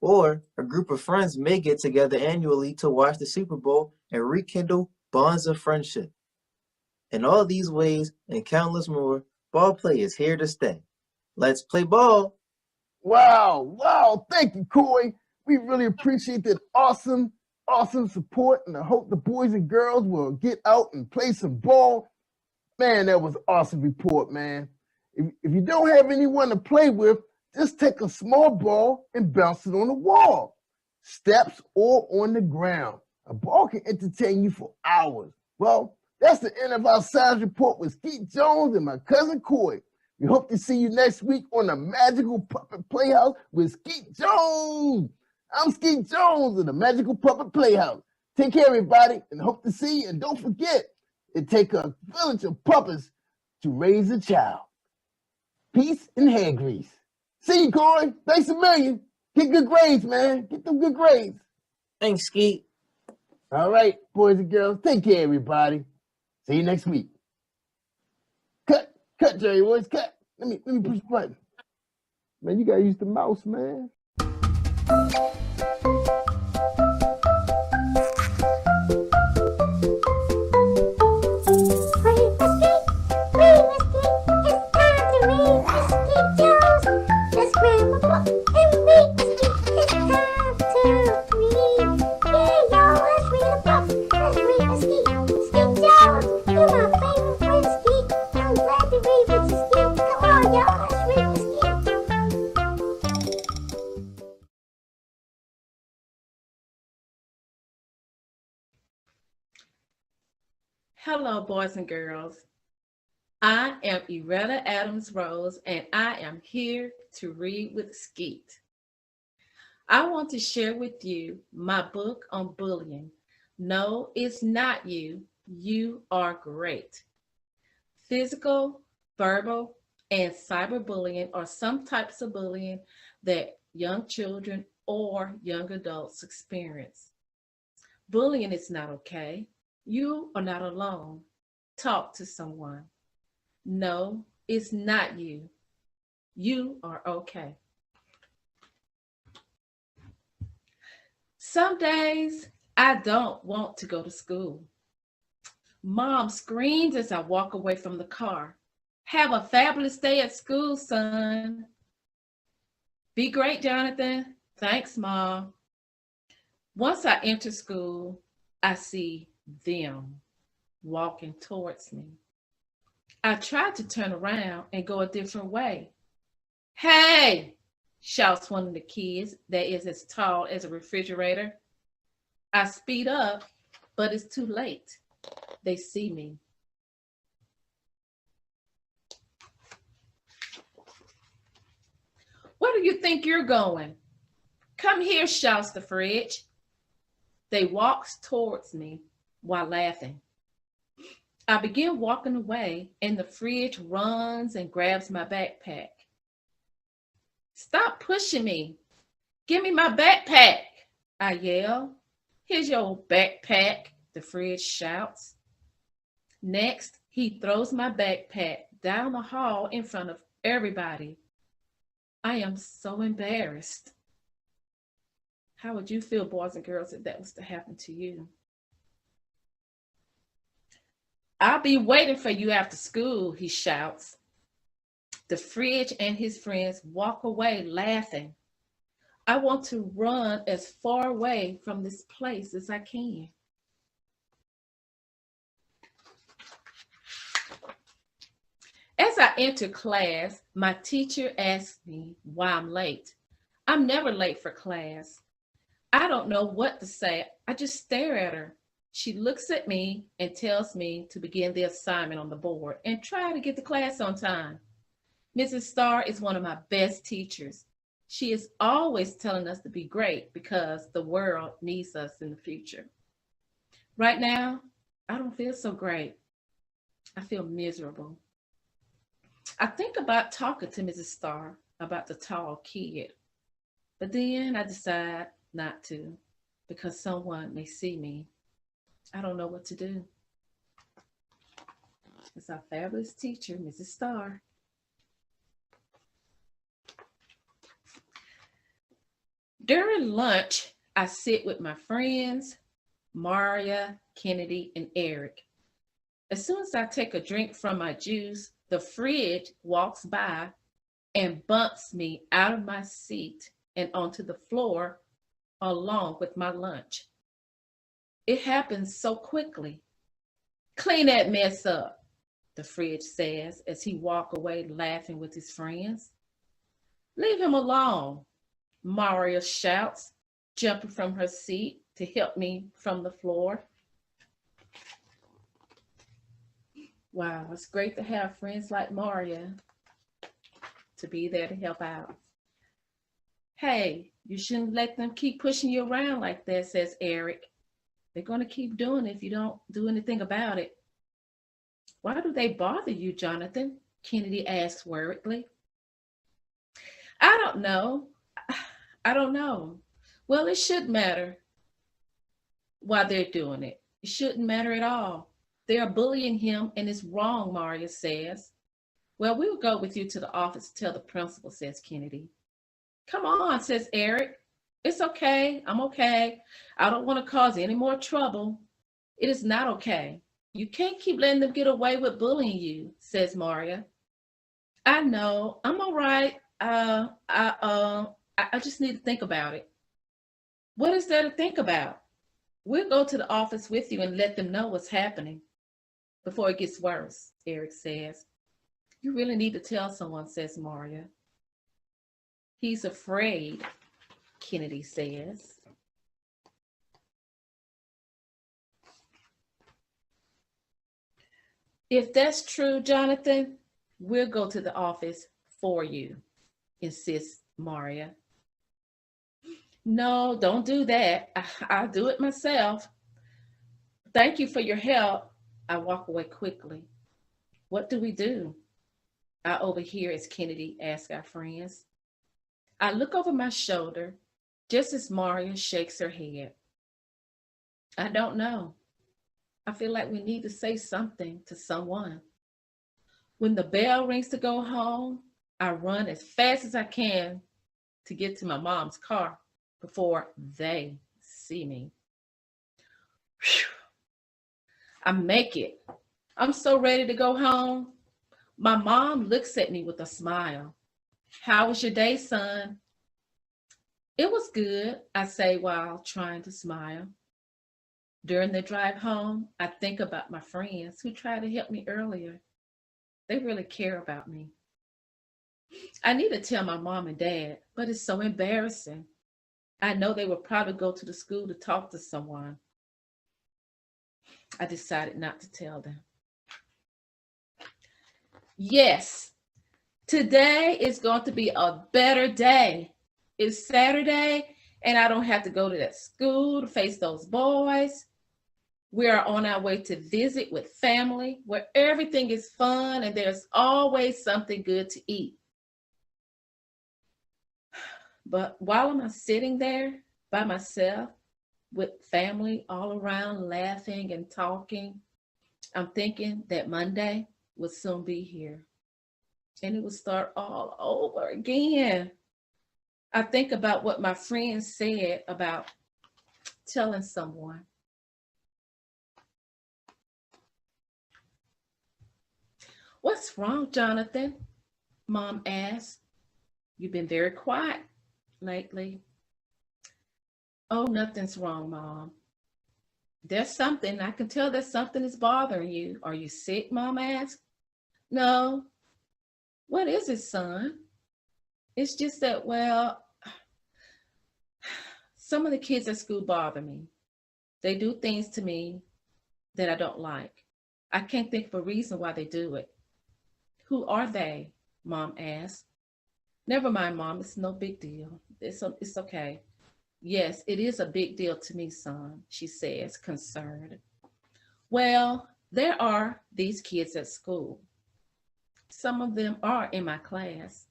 K: Or a group of friends may get together annually to watch the Super Bowl and rekindle bonds of friendship. In all these ways and countless more, ball play is here to stay. Let's play ball.
D: Wow. Thank you, Corey. We really appreciate that awesome support, and I hope the boys and girls will get out and play some ball. Man, that was an awesome report, man. If you don't have anyone to play with, just take a small ball and bounce it on the wall, steps, or on the ground. A ball can entertain you for hours. Well, that's the end of our science report with Skeet Jones and my cousin Corey. We hope to see you next week on the Magical Puppet Playhouse with Skeet Jones. I'm Skeet Jones of the Magical Puppet Playhouse. Take care, everybody, and hope to see you. And don't forget, it takes a village of puppets to raise a child. Peace and hand grease. See you, Corey. Thanks a million. Get good grades, man. Get them good grades.
K: Thanks, Skeet.
D: All right, boys and girls. Take care, everybody. See you next week. Cut, Jerry Boys, cut. Let me push the button. Man, you gotta use the mouse, man.
L: Skeet Jones, you're my favorite friend, Skeet. I'm glad to read with you, Skeet. Come on, y'all, let's read with Skeet.
J: Hello, boys and girls. I am Iretta Adams Rose, and I am here to read with Skeet. I want to share with you my book on bullying. No, it's not you. You are great. Physical, verbal, and cyberbullying are some types of bullying that young children or young adults experience. Bullying is not okay. You are not alone. Talk to someone. No, it's not you. You are okay. Some days I don't want to go to school. Mom screams as I walk away from the car. Have a fabulous day at school, son. Be great, Jonathan. Thanks, Mom. Once I enter school, I see them walking towards me. I tried to turn around and go a different way. Hey, shouts one of the kids that is as tall as a refrigerator. I speed up, but it's too late. They see me. Where do you think you're going? Come here, shouts the fridge. They walks towards me while laughing. I begin walking away, and the fridge runs and grabs my backpack. Stop pushing me. Give me my backpack, I yell. Here's your backpack, the fridge shouts. Next, he throws my backpack down the hall in front of everybody. I am so embarrassed. How would you feel, boys and girls, if that was to happen to you? I'll be waiting for you after school, he shouts. The fridge and his friends walk away laughing. I want to run as far away from this place as I can. As I enter class, my teacher asks me why I'm late. I'm never late for class. I don't know what to say. I just stare at her. She looks at me and tells me to begin the assignment on the board and try to get to class on time. Mrs. Starr is one of my best teachers. She is always telling us to be great because the world needs us in the future. Right now, I don't feel so great. I feel miserable. I think about talking to Mrs. Starr about the tall kid, but then I decide not to because someone may see me. I don't know what to do. It's our fabulous teacher, Mrs. Starr. During lunch, I sit with my friends, Maria, Kennedy, and Eric. As soon as I take a drink from my juice, the fridge walks by and bumps me out of my seat and onto the floor along with my lunch. It happens so quickly. Clean that mess up, the fridge says as he walks away laughing with his friends. Leave him alone, Maria shouts, jumping from her seat to help me from the floor. Wow, it's great to have friends like Maria to be there to help out. Hey, you shouldn't let them keep pushing you around like that, says Eric. They're going to keep doing it if you don't do anything about it. Why do they bother you, Jonathan? Kennedy asks worriedly. I don't know. Well, it should matter why they're doing it. It shouldn't matter at all. They are bullying him and it's wrong, Maria says. Well, we'll go with you to the office to tell the principal, says Kennedy. Come on, says Eric. It's okay. I'm okay. I don't want to cause any more trouble. It is not okay. You can't keep letting them get away with bullying you, says Maria. I know. I'm all right. I just need to think about it. What is there to think about? We'll go to the office with you and let them know what's happening before it gets worse, Eric says. You really need to tell someone, says Maria. He's afraid, Kennedy says. If that's true, Jonathan, we'll go to the office for you, insists Maria. No, don't do that. I'll do it myself. Thank you for your help. I walk away quickly. What do we do? I overhear as Kennedy asks our friends. I look over my shoulder just as Maria shakes her head. I don't know. I feel like we need to say something to someone. When the bell rings to go home, I run as fast as I can to get to my mom's car before they see me. Whew. I make it. I'm so ready to go home. My mom looks at me with a smile. How was your day, son? It was good, I say while trying to smile. During the drive home, I think about my friends who tried to help me earlier. They really care about me. I need to tell my mom and dad, but it's so embarrassing. I know they would probably go to the school to talk to someone. I decided not to tell them. Yes, today is going to be a better day. It's Saturday, and I don't have to go to that school to face those boys. We are on our way to visit with family where everything is fun and there's always something good to eat. But while I'm sitting there by myself with family all around laughing and talking, I'm thinking that Monday will soon be here and it will start all over again. I think about what my friends said about telling someone. What's wrong, Jonathan? Mom asked. You've been very quiet lately. Oh, nothing's wrong, Mom. There's something. I can tell that something is bothering you. Are you sick, Mom asked. No. What is it, son? It's just that, well, some of the kids at school bother me. They do things to me that I don't like. I can't think of a reason why they do it. Who are they? Mom asked. Never mind, Mom. It's no big deal. It's okay. Yes, it is a big deal to me, son, she says, concerned. Well, there are these kids at school. Some of them are in my class.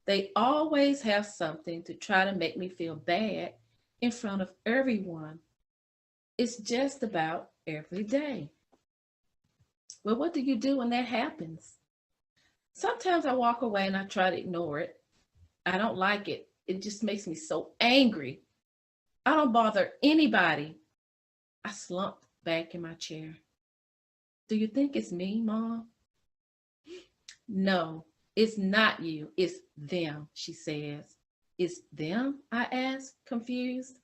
J: They always have something to try to make me feel bad in front of everyone. It's just about every day. Well, what do you do when that happens? Sometimes I walk away and I try to ignore it. I don't like it. It just makes me so angry. I don't bother anybody. I slumped back in my chair. Do you think it's me, Mom? No, it's not you. It's them, she says. It's them? I asked, confused.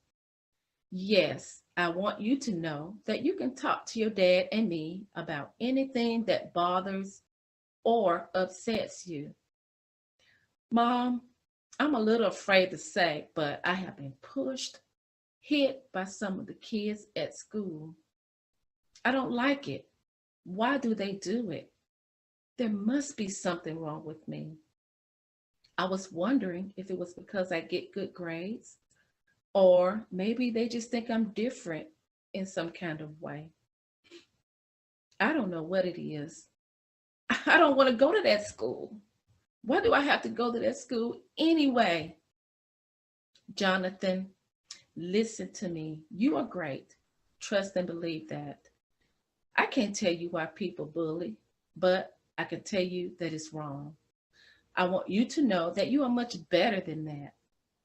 J: Yes, I want you to know that you can talk to your dad and me about anything that bothers or upsets you. Mom, I'm a little afraid to say, but I have been pushed, hit by some of the kids at school. I don't like it. Why do they do it? There must be something wrong with me. I was wondering if it was because I get good grades, or maybe they just think I'm different in some kind of way. I don't know what it is. I don't want to go to that school. Why do I have to go to that school anyway? Jonathan, listen to me. You are great. Trust and believe that. I can't tell you why people bully, but I can tell you that it's wrong. I want you to know that you are much better than that.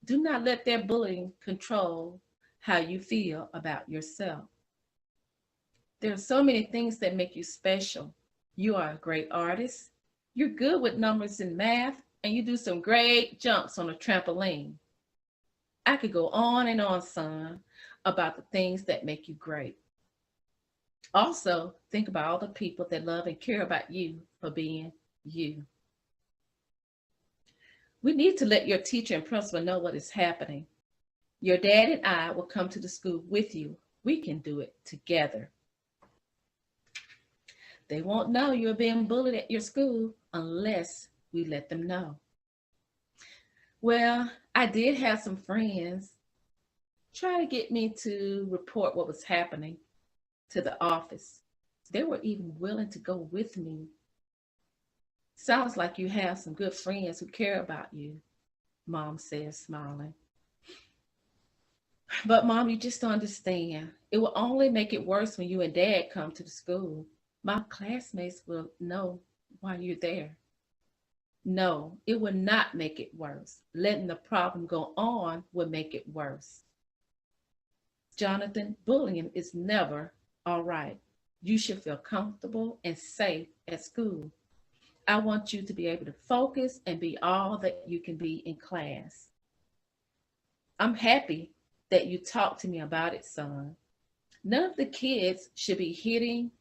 J: Do not let their bullying control how you feel about yourself. There are so many things that make you special. You are a great artist. You're good with numbers and math, and you do some great jumps on a trampoline. I could go on and on, son.
M: about the things that make you great. Also, think about all the people that love and care about you for being you. We need to let your teacher and principal know what is happening. Your dad and I will come to the school with you. We can do it together. They won't know you're being bullied at your school unless we let them know. Well, I did have some friends try to get me to report what was happening to the office. They were even willing to go with me. Sounds like you have some good friends who care about you, Mom says, smiling. But Mom, you just don't understand. It will only make it worse when you and Dad come to the school. My classmates will know why you're there. No, it will not make it worse. Letting the problem go on will make it worse. Jonathan, bullying is never all right. You should feel comfortable and safe at school. I want you to be able to focus and be all that you can be in class. I'm happy that you talked to me about it, son. None of the kids should be hitting,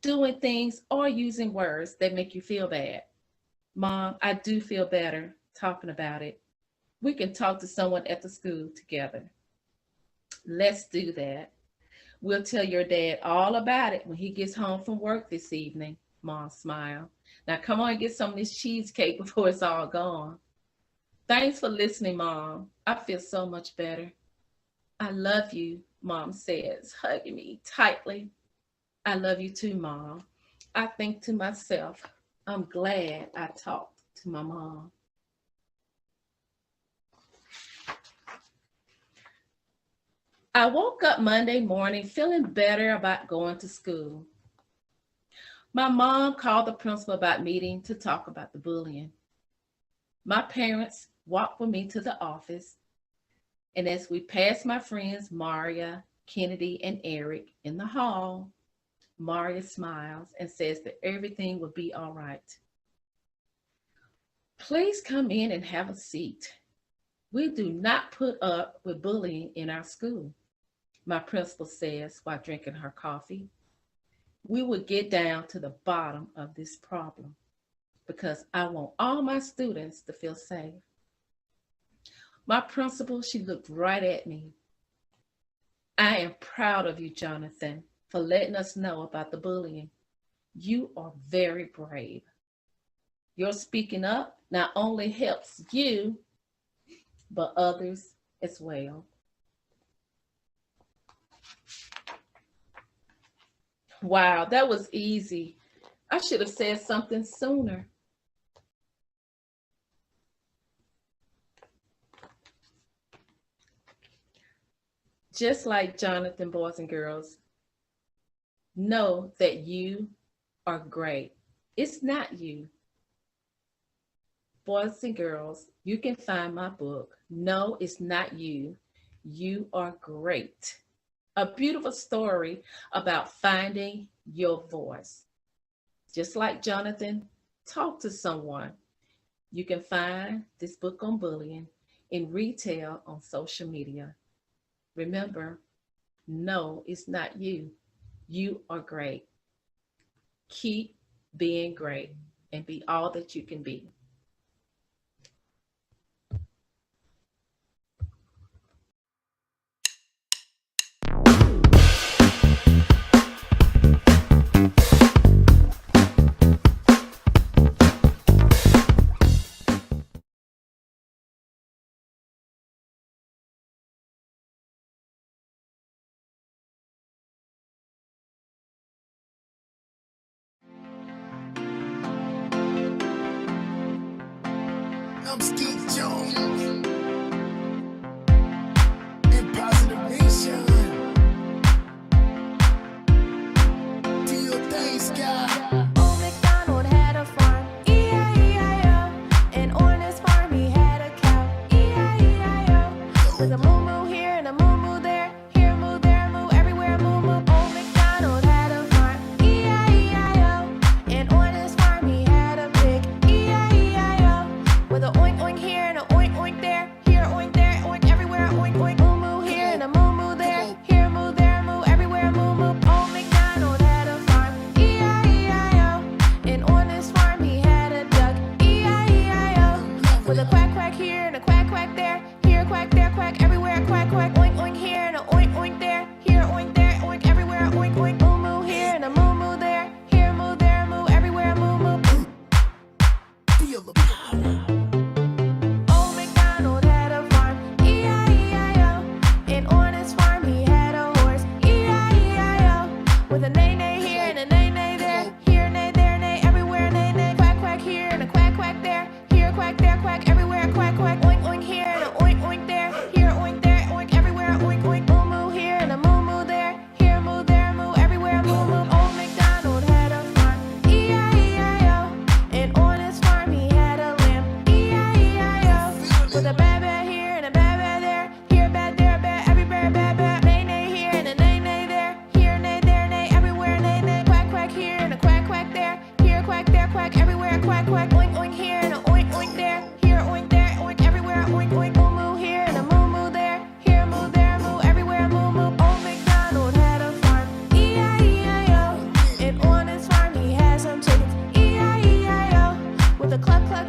M: doing things, or using words that make you feel bad. Mom, I do feel better talking about it. We can talk to someone at the school together. Let's do that. We'll tell your dad all about it when he gets home from work this evening. Mom smiled. Now come on and get some of this cheesecake before it's all gone. Thanks for listening, Mom. I feel so much better. I love you, Mom says, hugging me tightly. I love you too, Mom. I think to myself, I'm glad I talked to my mom. I woke up Monday morning feeling better about going to school. My mom called the principal about meeting to talk about the bullying. My parents walked with me to the office, and as we passed my friends Maria, Kennedy, and Eric in the hall, Maria smiles and says that everything will be all right. Please come in and have a seat. We do not put up with bullying in our school, my principal says while drinking her coffee. We will get down to the bottom of this problem because I want all my students to feel safe. My principal, she looked right at me. I am proud of you, Jonathan, for letting us know about the bullying. You are very brave. Your speaking up not only helps you, but others as well. Wow, that was easy. I should have said something sooner. Just like Jonathan, boys and girls, know that you are great. It's not you. Boys and girls, you can find my book, No, It's Not You. You Are Great. A beautiful story about finding your voice. Just like Jonathan, talk to someone. You can find this book on bullying in retail on social media. Remember, no, it's not you. You are great. Keep being great and be all that you can be.
C: I'm Skeet Jones in Positive Nation. Do your thing, Sky.
H: Old MacDonald had a farm, E-I-E-I-O. And on his farm he had a cow, E-I-E-I-O. With a moo-moo here and a moo-moo there, here a moo, there a moo, everywhere a moo-moo. Old MacDonald had a farm, E-I-E-I-O. And on his farm he had a pig, E-I-E-I-O. With a oink oink here and a oink oink there, here a oink there, oink everywhere, a oink oink, moo-moo here and a moo-moo there, here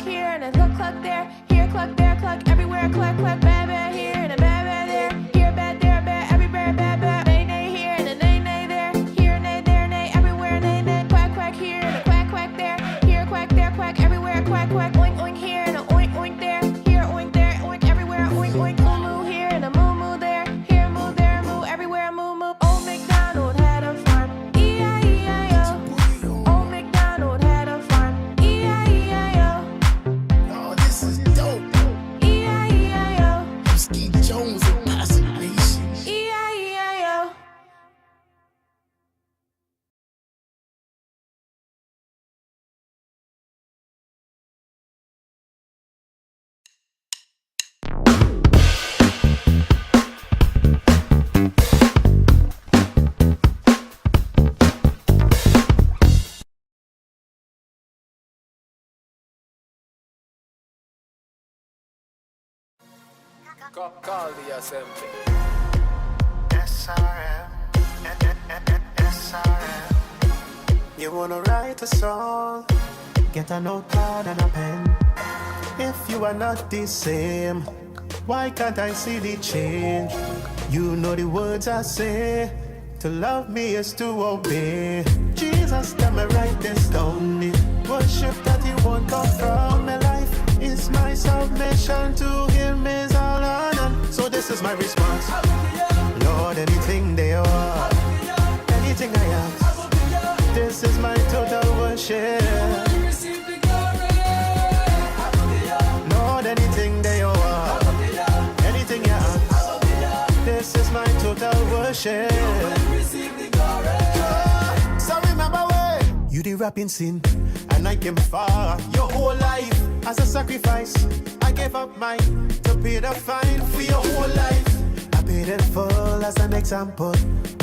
H: here and a cluck cluck there. Here cluck there cluck everywhere cluck cluck bad bad here and a bad bad there. Here bad there bad everywhere bad bad. Nay nay here and a nay nay there. Here nay there nay everywhere nay nay. Quack quack here and a quack quack there. Here quack there quack everywhere quack quack. Oink oink here and a oink oink there. Here oink there oink everywhere oink oink. Moo moo here and a moo moo there. Here moo there moo everywhere moo moo. Old MacDonald had a farm. E-I-E-I-O. Old MacDonald had a farm. E-I-E-I-O.
C: Oh, this is dope.
H: E-I-E-I-O.
C: I'm Skeet Jones and Posse Nation.
H: E-I-E-I-O.
G: Call the assembly.
N: SRM, SRM. You wanna write a song? Get a notepad and a pen. If you are not the same, why can't I see the change? You know the words I say. To love me is to obey. Jesus, tell me write this down. The worship that you want come from my life is my submission to Him is all honor. So this is my response. Lord, anything they are, anything I ask, this is my total worship. Lord, anything they are, anything you ask, this is my total worship. So remember when you did rapping sin, and I came far your whole life as a sacrifice. I gave up mine to pay the fine for your whole life. I paid it full as an example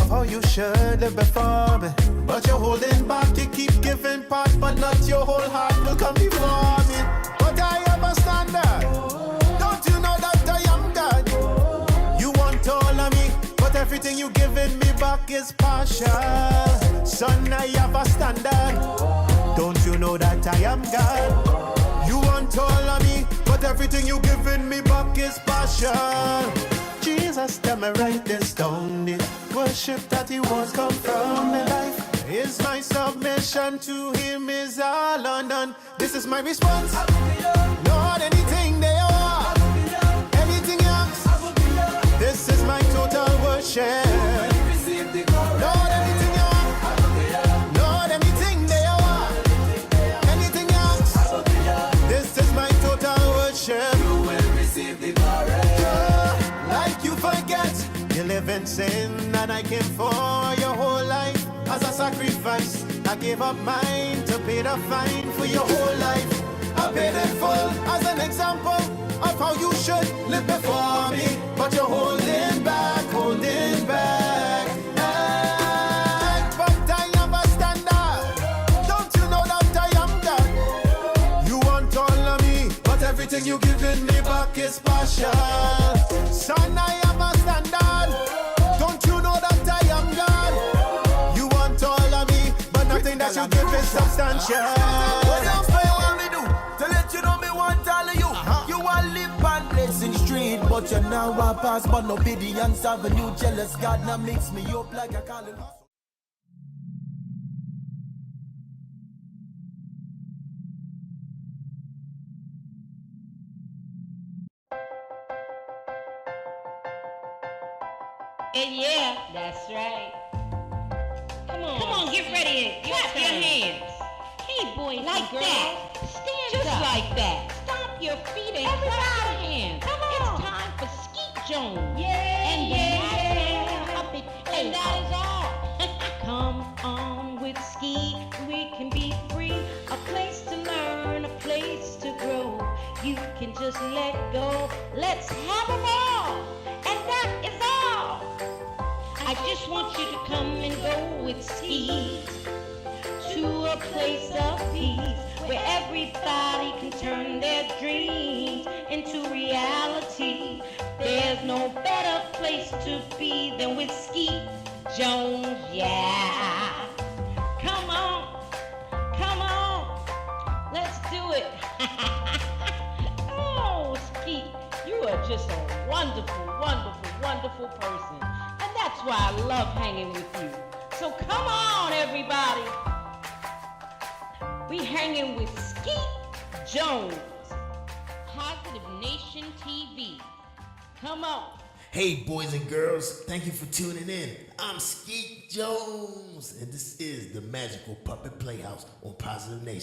N: of how you should live before me. But you're holding back, you keep giving part, but not your whole heart will come before me. But I have a standard. Don't you know that I am God? You want all of me, but everything you giving me back is partial. Son, I have a standard. Don't you know that I am God? You want all of me, but everything you giving me back is partial. Jesus, tell me write this down. The worship that He wants come from my life is my submission to Him is all undone. This is my response. Lord, anything they are, anything else, this is my total worship. Lord, anything you are, Lord, anything they are, anything else, this is my total worship. You will receive the glory. Like you forget, you live in sin, and I came for your whole life as a sacrifice. I gave up mine to pay the fine for your whole life. I paid it full as an example of how you should live before me. But you're holding back, holding back. But I have a standard. Don't you know that I am God? You want all of me, but everything you giving me back is partial. Son, I have a standard. Don't you know that I am God? You want all of me, but nothing that you give is substantial.
G: What else do you want me do? To let you know me want all of you. You want live and bless in the street, but you now want pass, but no obedience have a new jealous God now mix me up like a calling.
A: Yeah, that's right. Come on, get ready and clap your hands. Hey, boys, like that. Stand just up. Like that. Stomp your feet and clap your hands. Come on. It's time for Skeet Jones. And the magical puppet play. And that is all. Come on with Skeet, we can be free. A place to learn, a place to grow. You can just let go. Let's have a ball. And that is all. I just want you to come and go with Skeet to a place of peace where everybody can turn their dreams into reality. There's no better place to be than with Skeet Jones, yeah. Come on, let's do it. just a wonderful, wonderful, wonderful person. And that's why I love hanging with you. So come on, everybody. We hanging with Skeet Jones, Positive Nation TV. Come on.
C: Hey, boys and girls, thank you for tuning in. I'm Skeet Jones, and this is the Magical Puppet Playhouse on Positive Nation.